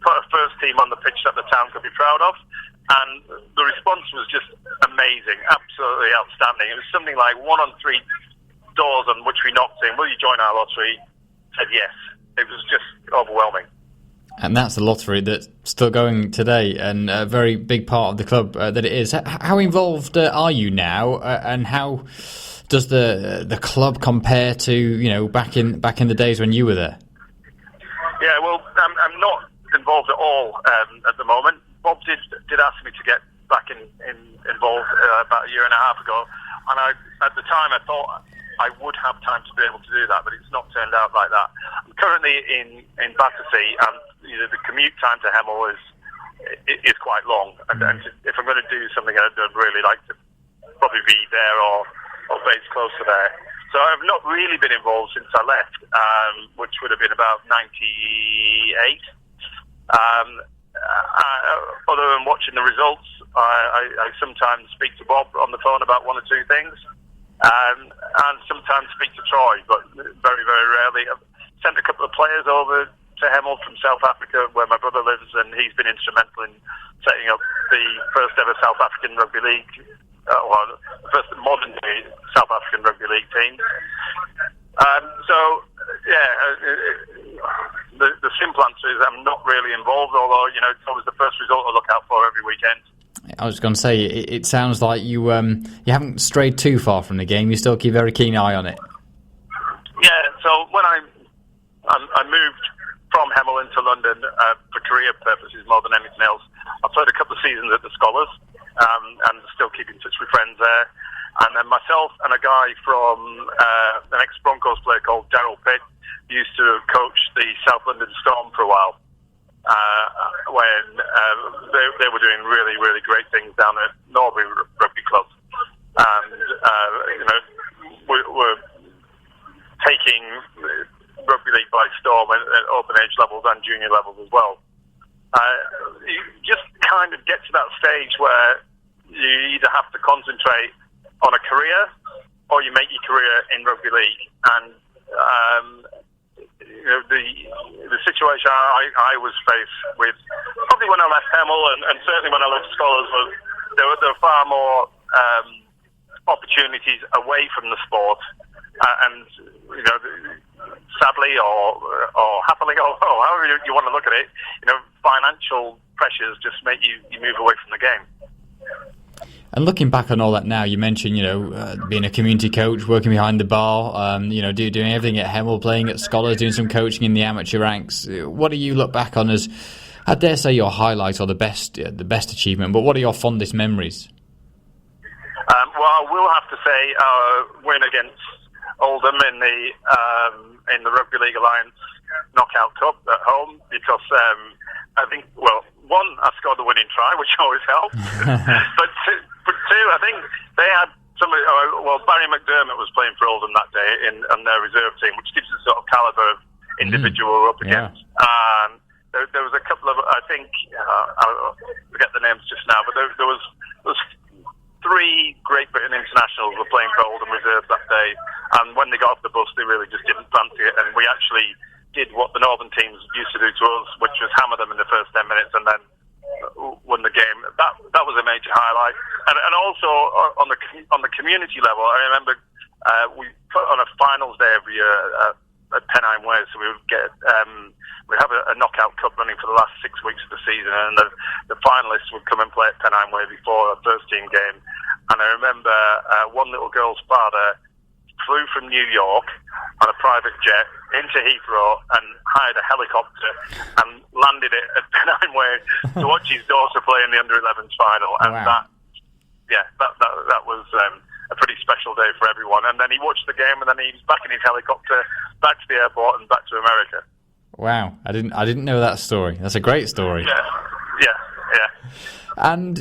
put a first team on the pitch that the town could be proud of. And the response was just amazing, absolutely outstanding. It was something like 1 on 3 doors on which we knocked in, will you join our lottery? Said yes. It was just overwhelming. And that's a lottery that's still going today, and a very big part of the club that it is. How involved are you now, and how does the club compare to back in the days when you were there? Yeah, well, I'm not involved at all at the moment. Bob did ask me to get back involved about a year and a half ago, and at the time I thought I would have time to be able to do that, but it's not turned out like that. I'm currently in Battersea, and the commute time to Hemel is quite long, and if I'm going to do something, I'd really like to probably be there or based close to there. So I've not really been involved since I left, which would have been about 98. Other than watching the results, I sometimes speak to Bob on the phone about 1 or 2 things, and sometimes speak to Troy, but very, very rarely. I've sent a couple of players over to Hemel from South Africa, where my brother lives, and he's been instrumental in setting up the first ever South African Rugby League, the first modern day South African Rugby League team. The simple answer is I'm not really involved, although it's always the first result I look out for every weekend. I was going to say, it sounds like you haven't strayed too far from the game. You still keep a very keen eye on it. Yeah, so when I moved from Hemel into London for career purposes more than anything else, I played a couple of seasons at the Scholars, and still keep in touch with friends there. And then myself and a guy from an ex-Broncos player called Daryl Pitt used to coach the South London Storm for a while, when they were doing really, really great things down at Norbury Rugby Club. And we're taking rugby league by storm at open age levels and junior levels as well. You just kind of get to that stage where you either have to concentrate on a career or you make your career in rugby league. And the situation I was faced with, probably when I left Hemel and certainly when I left Scholars, was there were far more opportunities away from the sport, and sadly or happily, or however you want to look at it, financial pressures just make you move away from the game. And looking back on all that now, you mentioned, being a community coach, working behind the bar, doing everything at Hemel, playing at Scholars, doing some coaching in the amateur ranks. What do you look back on as, I dare say, your highlight or the best achievement, but what are your fondest memories? Well, I will have to say win against Oldham in the Rugby League Alliance Knockout Cup at home, because I think, well, one, I scored the winning try, which always helps. but two, I think they had somebody. Barry McDermott was playing for Oldham that day on their reserve team, which gives the sort of calibre of individual we're up against. There was a couple of, I think, I forget the names just now, but there was 3 Great Britain internationals were playing for Oldham reserves that day, and when they got off the bus, they really just didn't fancy it, and we actually did what the Northern teams used to do to us, which was hammer them in the first 10 minutes and then won the game. That was a major highlight, and also on the community level, I remember we put on a finals day every year at Pennine Way, so we would get we have a knockout cup running for the last 6 weeks of the season, and the finalists would come and play at Pennine Way before a first team game. And I remember one little girl's father flew from New York on a private jet into Heathrow and hired a helicopter and landed it at Pennine Way to watch his daughter play in the under-11s final. And that was a pretty special day for everyone. And then he watched the game, and then he was back in his helicopter, back to the airport, and back to America. Wow, I didn't know that story. That's a great story. Yeah. And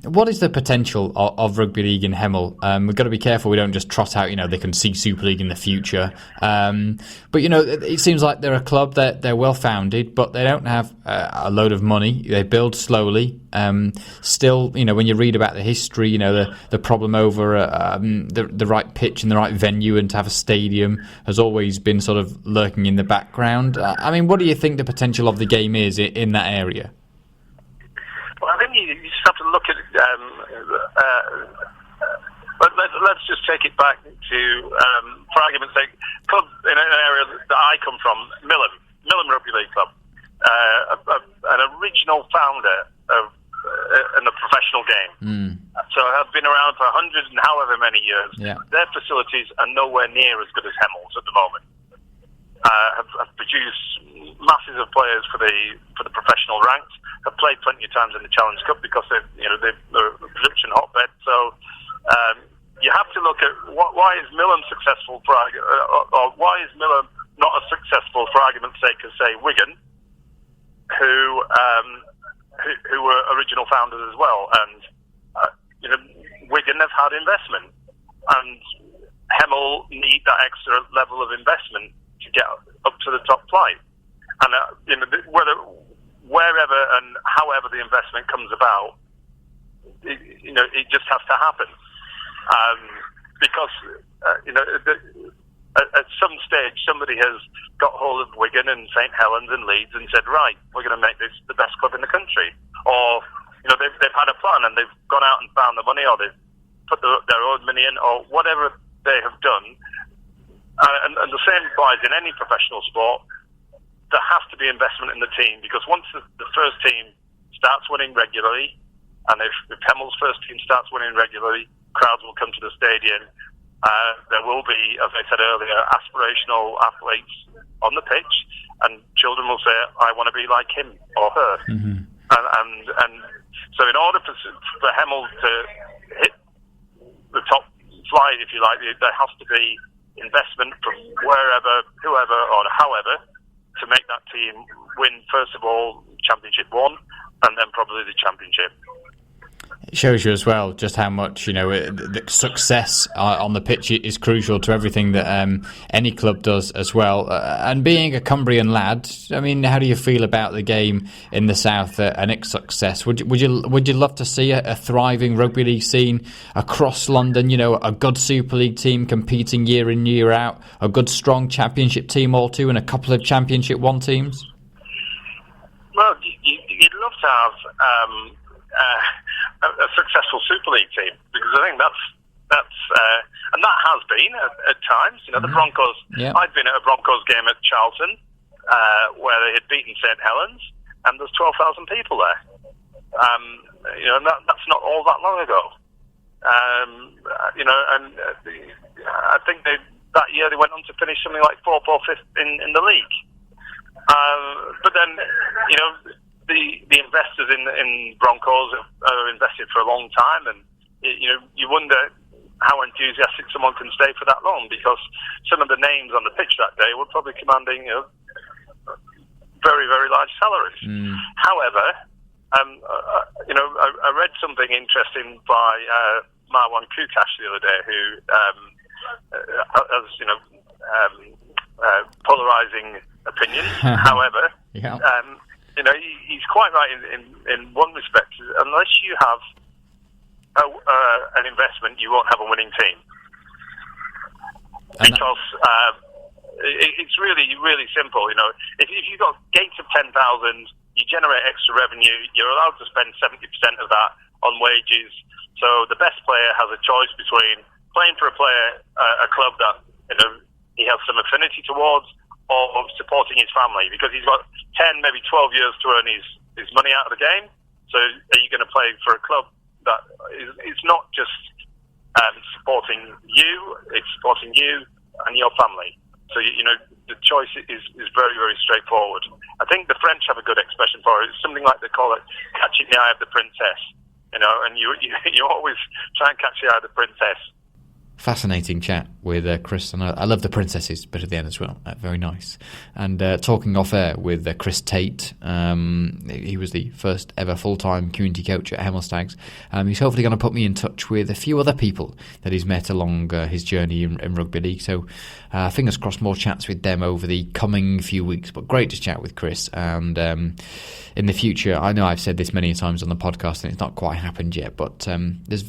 what is the potential of rugby league in Hemel? We've got to be careful we don't just trot out, they can see Super League in the future. But, it seems like they're a club that they're well founded, but they don't have a load of money. They build slowly. Still, when you read about the history, the problem over the right pitch and the right venue and to have a stadium has always been sort of lurking in the background. What do you think the potential of the game is in that area? Well, I think you just have to look at it. Let's just take it back to, for argument's sake, club in an area that I come from, Millham Rugby League Club, an original founder in the professional game. So have been around for hundreds and however many years. Yeah. Their facilities are nowhere near as good as Hemel's at the moment. Have produced masses of players for the professional ranks. Have played plenty of times in the Challenge Cup because they're a production hotbed. So you have to look at why is Millham successful or why is Millham not as successful, for argument's sake, as say Wigan, who were original founders as well. And Wigan have had investment, and Hemel need that extra level of investment to get up to the top flight. And wherever and however the investment comes about, it just has to happen. Because at some stage somebody has got hold of Wigan and St Helens and Leeds and said, right, we're going to make this the best club in the country. Or they've had a plan and they've gone out and found the money, or they've put their own money in, or whatever they have done. And the same applies in any professional sport. There has to be investment in the team, because once the first team starts winning regularly, and if Hemel's first team starts winning regularly, crowds will come to the stadium. There will be, as I said earlier, aspirational athletes on the pitch, and children will say, I want to be like him or her. Mm-hmm. And so in order for Hemel to hit the top flight, if you like, there has to be investment from wherever, whoever, or however, to make that team win, first of all, Championship 1, and then probably the Championship. It shows you as well just how much the success on the pitch is crucial to everything that any club does as well. And being a Cumbrian lad, how do you feel about the game in the south and its success? Would you love to see a thriving rugby league scene across London? A good Super League team competing year in year out, a good strong Championship team or two, and a couple of Championship 1 teams. Well, you'd love to have a successful Super League team, because I think that's and that has been at times. The Broncos. Yeah. I'd been at a Broncos game at Charlton where they had beaten St Helens, and there's 12,000 people there. And that's not all that long ago. And I think that year they went on to finish something like 4th or 5th in the league. But then, the investors in Broncos have invested for a long time, and you wonder how enthusiastic someone can stay for that long, because some of the names on the pitch that day were probably commanding very, very large salaries. However, I read something interesting by Marwan Kukash the other day, who has polarizing opinions. However, he's quite right in one respect. Unless you have an investment, you won't have a winning team, because it's really, really simple. If you've got gates of 10,000, you generate extra revenue. You're allowed to spend 70% of that on wages. So the best player has a choice between playing for a club that he has some affinity towards, or supporting his family, because he's got 10, maybe 12 years to earn his money out of the game. So are you going to play for a club that it's not just supporting you, it's supporting you and your family. So, the choice is very, very straightforward. I think the French have a good expression for it. It's something like they call it catching the eye of the princess, and you always try and catch the eye of the princess. Fascinating chat with Chris, and I love the princesses bit at the end as well. Very nice. And talking off air with Chris Tate, he was the first ever full-time community coach at HEMEL STAGS. He's hopefully going to put me in touch with a few other people that he's met along his journey in rugby league. So fingers crossed, more chats with them over the coming few weeks. But great to chat with Chris, and in the future, I know I've said this many times on the podcast and it's not quite happened yet, but there's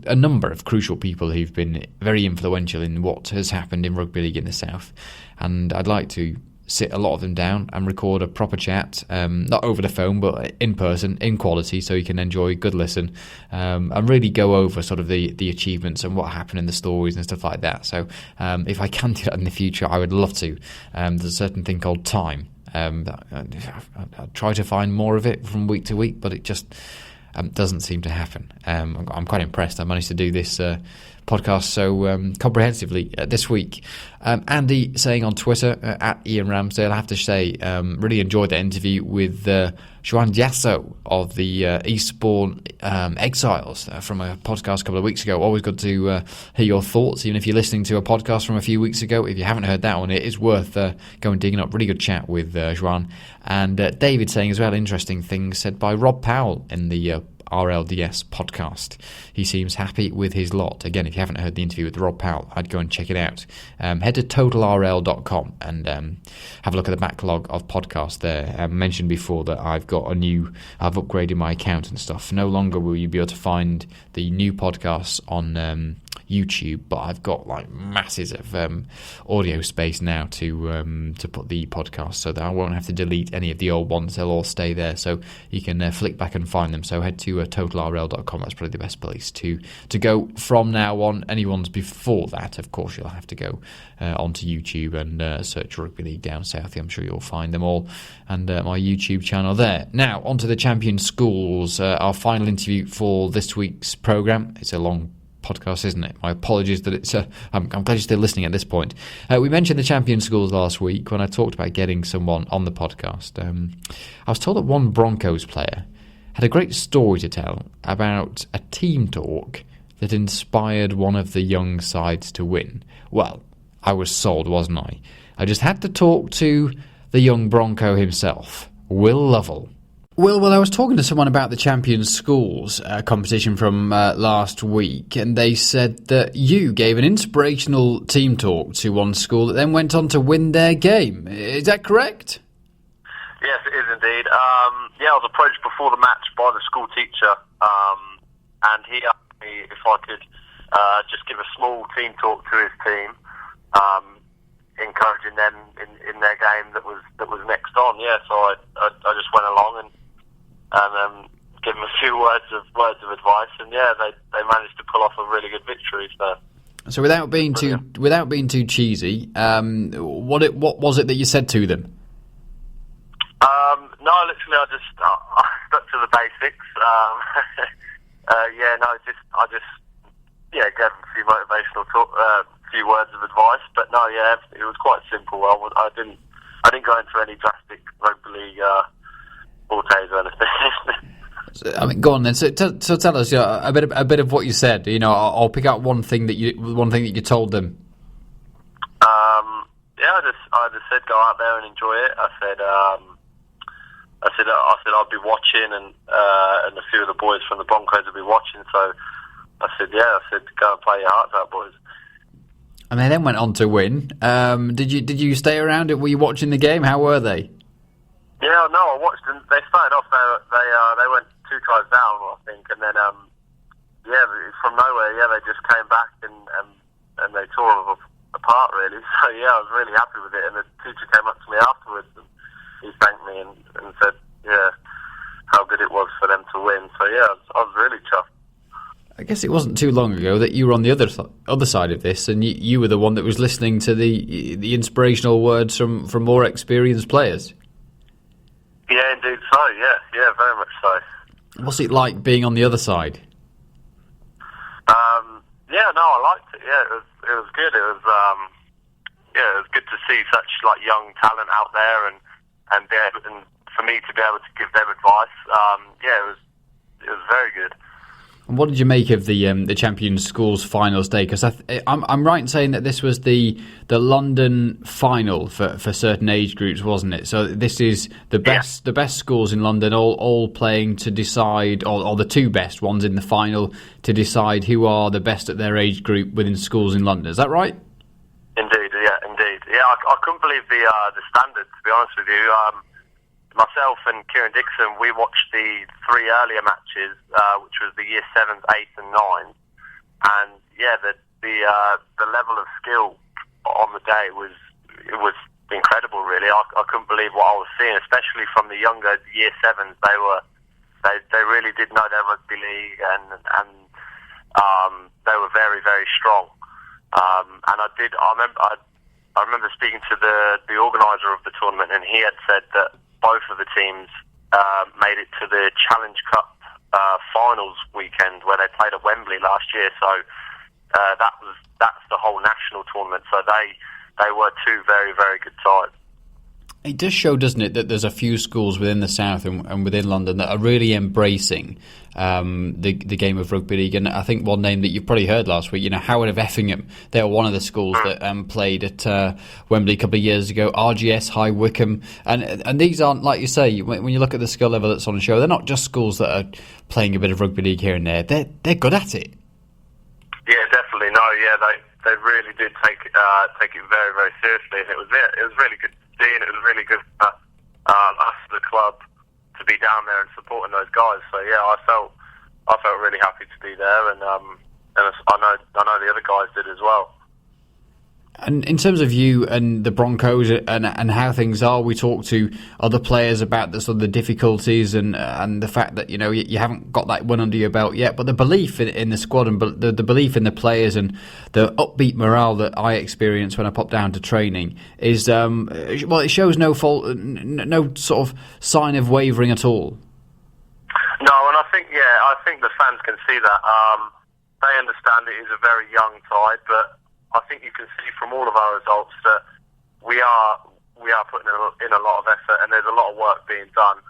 a number of crucial people who've been very influential in what has happened in rugby league in the South, and I'd like to sit a lot of them down and record a proper chat, not over the phone but in person, in quality, so you can enjoy a good listen, and really go over sort of the achievements and what happened in the stories and stuff like that. So if I can do that in the future, I would love to. There's a certain thing called time. I try to find more of it from week to week, but it just doesn't seem to happen. I'm quite impressed I managed to do this podcast so comprehensively this week. Andy saying on Twitter, at Ian Ramsdale, I have to say, really enjoyed the interview with Juan Diasso of the Eastbourne Exiles from a podcast a couple of weeks ago. Always good to hear your thoughts, even if you're listening to a podcast from a few weeks ago. If you haven't heard that one, it is worth going digging up. Really good chat with Juan. And David saying as well, interesting things said by Rob Powell in the RLDS podcast. He seems happy with his lot. Again, if you haven't heard the interview with Rob Powell, I'd go and check it out. Head to totalrl.com and have a look at the backlog of podcasts there. I mentioned before that I've upgraded my account and stuff. No longer will you be able to find the new podcasts on YouTube, but I've got like masses of audio space now to put the podcast, so that I won't have to delete any of the old ones. They'll all stay there, so you can flick back and find them. So head to totalrl.com. That's probably the best place to go from now on. Any ones before that, of course, you'll have to go onto YouTube and search Rugby League Down South. I'm sure you'll find them all, and my YouTube channel there. Now onto the Champion Schools, our final interview for this week's programme. It's a long podcast, isn't it? My apologies that it's I'm glad you're still listening at this point. We mentioned the Champion Schools last week when I talked about getting someone on the podcast. I was told that one Broncos player had a great story to tell about a team talk that inspired one of the young sides to win. Well, I was sold, wasn't I? I just had to talk to the young Bronco himself, Will Lovell. Well, I was talking to someone about the Champion Schools competition from last week, and they said that you gave an inspirational team talk to one school that then went on to win their game. Is that correct? Yes, it is indeed. I was approached before the match by the school teacher, and he asked me if I could just give a small team talk to his team, encouraging them in their game that was next on. Yeah, so I just went along and give them a few words of advice, and yeah, they managed to pull off a really good victory. So without being too cheesy, what was it that you said to them? No, literally, I stuck to the basics. I just gave them a few motivational few words of advice. But no, yeah, it was quite simple. I didn't go into any drastic rugby league fortes or anything. So, I mean, go on then. So tell us a bit of what you said. You know, I'll pick out one thing that you told them. I just said go out there and enjoy it. I said I'll be watching, and a few of the boys from the Broncos will be watching. So I said go and play your hearts out, boys. And they then went on to win. Did you stay around? Were you watching the game? How were they? Yeah, no, I watched them. They started off. They went 2 tries down, I think, and then from nowhere, they just came back and they tore them apart, really. So yeah, I was really happy with it. And the teacher came up to me afterwards and he thanked me and said, how good it was for them to win. So yeah, I was really chuffed. I guess it wasn't too long ago that you were on the other side of this, and you were the one that was listening to the inspirational words from more experienced players. Yeah, indeed so. Yeah, very much so. What's it like being on the other side? I liked it. Yeah, it was good. It was it was good to see such young talent out there, and for me to be able to give them advice. It was very good. And what did you make of the Champions Schools finals day? Because I'm right in saying that this was the London final for certain age groups, wasn't it? So this is the best schools in London all playing to decide, or the 2 best ones in the final to decide who are the best at their age group within schools in London. Is that right? Indeed. Yeah, I couldn't believe the standard, to be honest with you. Myself and Kieran Dixon, we watched the 3 earlier matches, which was the year 7s, 8s and 9s, and the level of skill on the day was incredible, really. I couldn't believe what I was seeing, especially from the younger year 7s. They really did know their rugby league, and they were very, very strong. And I remember speaking to the organiser of the tournament, and he had said that both of the teams made it to the Challenge Cup finals weekend where they played at Wembley last year. So that's the whole national tournament. So they were 2 very, very good sides. It does show, doesn't it, that there's a few schools within the South and within London that are really embracing the game of rugby league. And I think one name that you've probably heard last week, Howard of Effingham, they were one of the schools that played at Wembley a couple of years ago. RGS, High Wycombe, and these aren't, like you say, when you look at the skill level that's on the show, they're not just schools that are playing a bit of rugby league here and there. They're good at it. Yeah, definitely. No, yeah, they really did take it very, very seriously, and it was really good. And it was really good for us, the club, to be down there and supporting those guys. So yeah, I felt really happy to be there, and I know the other guys did as well. And in terms of you and the Broncos and how things are, we talk to other players about the sort of the difficulties and the fact that you haven't got that one under your belt yet. But the belief in the squad and the belief in the players and the upbeat morale that I experience when I pop down to training is it shows no sort of sign of wavering at all. No, and I think the fans can see that. They understand it is a very young side, but I think you can see from all of our results that we are putting in a lot of effort, and there's a lot of work being done.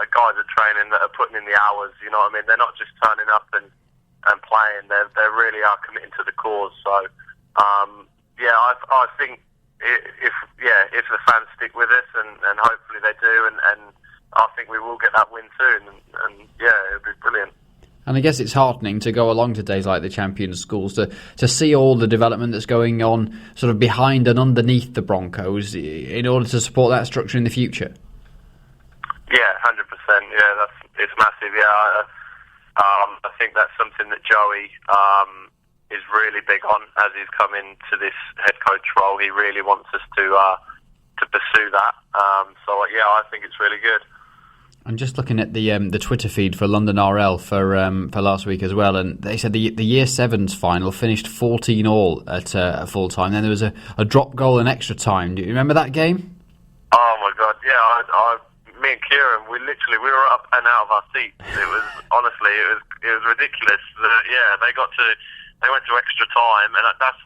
Guys at training that are putting in the hours, you know what I mean? They're not just turning up and playing. They really are committing to the cause. So, I think if the fans stick with us, and hopefully they do, and I think we will get that win soon, and it'll be brilliant. And I guess it's heartening to go along to days like the Champions Schools to see all the development that's going on sort of behind and underneath the Broncos in order to support that structure in the future. Yeah, 100%. Yeah, it's massive. Yeah, I think that's something that Joey is really big on as he's come into this head coach role. He really wants us to pursue that. I think it's really good. I'm just looking at the Twitter feed for London RL for last week as well, and they said the Year 7s final finished 14-all at full time. Then there was a drop goal in extra time. Do you remember that game? Oh my God, yeah. Me and Kieran, we were up and out of our seats. It was honestly, it was ridiculous. They went to extra time, and that's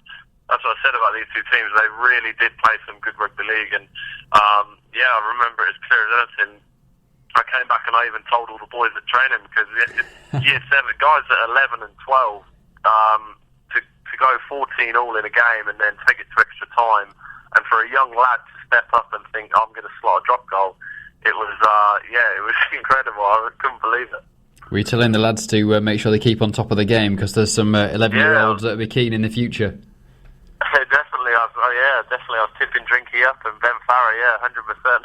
what I said about these 2 teams. They really did play some good rugby league, and I remember it as clear as anything. I came back and I even told all the boys at training, because year 7 guys at 11 and 12 to go 14 all in a game and then take it to extra time, and for a young lad to step up and think, I'm going to slot a drop goal, it was it was incredible. I couldn't believe it. Were you telling the lads to make sure they keep on top of the game, because there's some 11-year-olds that'll be keen in the future? Definitely, I was tipping Drinky up and Ben Farrer, 100%.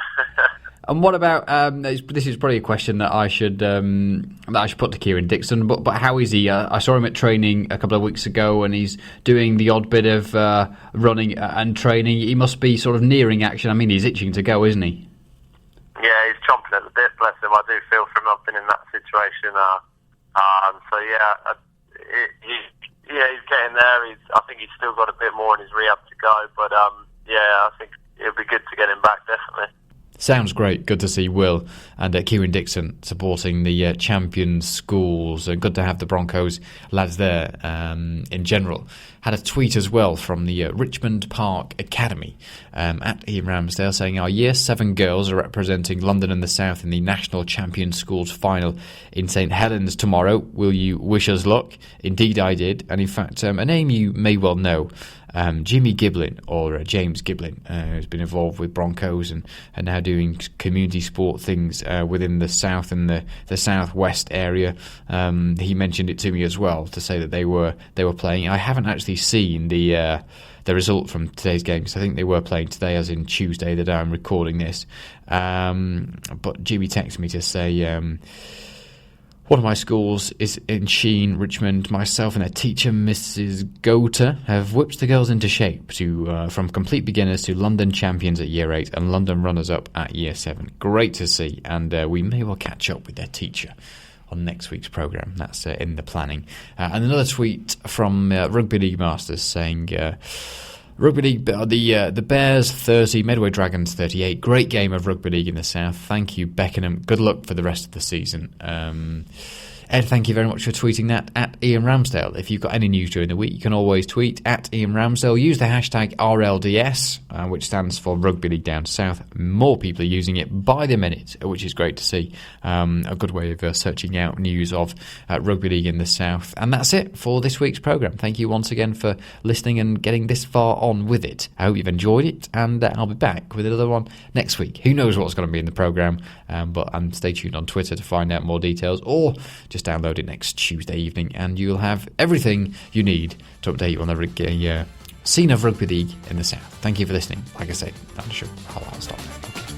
And what about this is probably a question that I should put to Kieran Dixon, but how is he? I saw him at training a couple of weeks ago, and he's doing the odd bit of running and training. He must be sort of nearing action. I mean, he's itching to go, isn't he? Yeah, he's chomping at the bit, bless him. I do feel for him. I've been in that situation. He's getting there. I think he's still got a bit more in his rehab to go, but I think it'll be good to get him back, definitely. Sounds great. Good to see Will and Kieran Dixon supporting the champion schools. Good to have the Broncos lads there in general. Had a tweet as well from the Richmond Park Academy at Ian Ramsdale saying, our Year 7 girls are representing London and the South in the National Champion Schools final in St Helens tomorrow. Will you wish us luck? Indeed I did. And in fact, a name you may well know, Jimmy Giblin, or James Giblin, who's been involved with Broncos and now doing community sport things within the South and the Southwest area. He mentioned it to me as well, to say that they were playing. I haven't actually seen the result from today's game, because I think they were playing today, as in Tuesday, the day I'm recording this. But Jimmy texted me to say, one of my schools is in Sheen, Richmond. Myself and their teacher, Mrs. Gota, have whipped the girls into shape from complete beginners to London champions at Year 8 and London runners-up at Year 7. Great to see, and we may well catch up with their teacher on next week's programme. That's in the planning. And another tweet from Rugby League Masters saying... Rugby League, the Bears 30, Medway Dragons 38. Great game of Rugby League in the South. Thank you, Beckenham. Good luck for the rest of the season. Ed, thank you very much for tweeting that at Ian Ramsdale. If you've got any news during the week, you can always tweet at Ian Ramsdale. Use the hashtag RLDS, which stands for Rugby League Down South. More people are using it by the minute, which is great to see. A good way of searching out news of Rugby League in the South. And that's it for this week's programme. Thank you once again for listening and getting this far on with it. I hope you've enjoyed it, and I'll be back with another one next week. Who knows what's going to be in the programme, but stay tuned on Twitter to find out more details, or just download it next Tuesday evening, and you'll have everything you need to update you on the scene of Rugby League in the South. Thank you for listening. Like I say, I'm sure I'll stop now. Okay.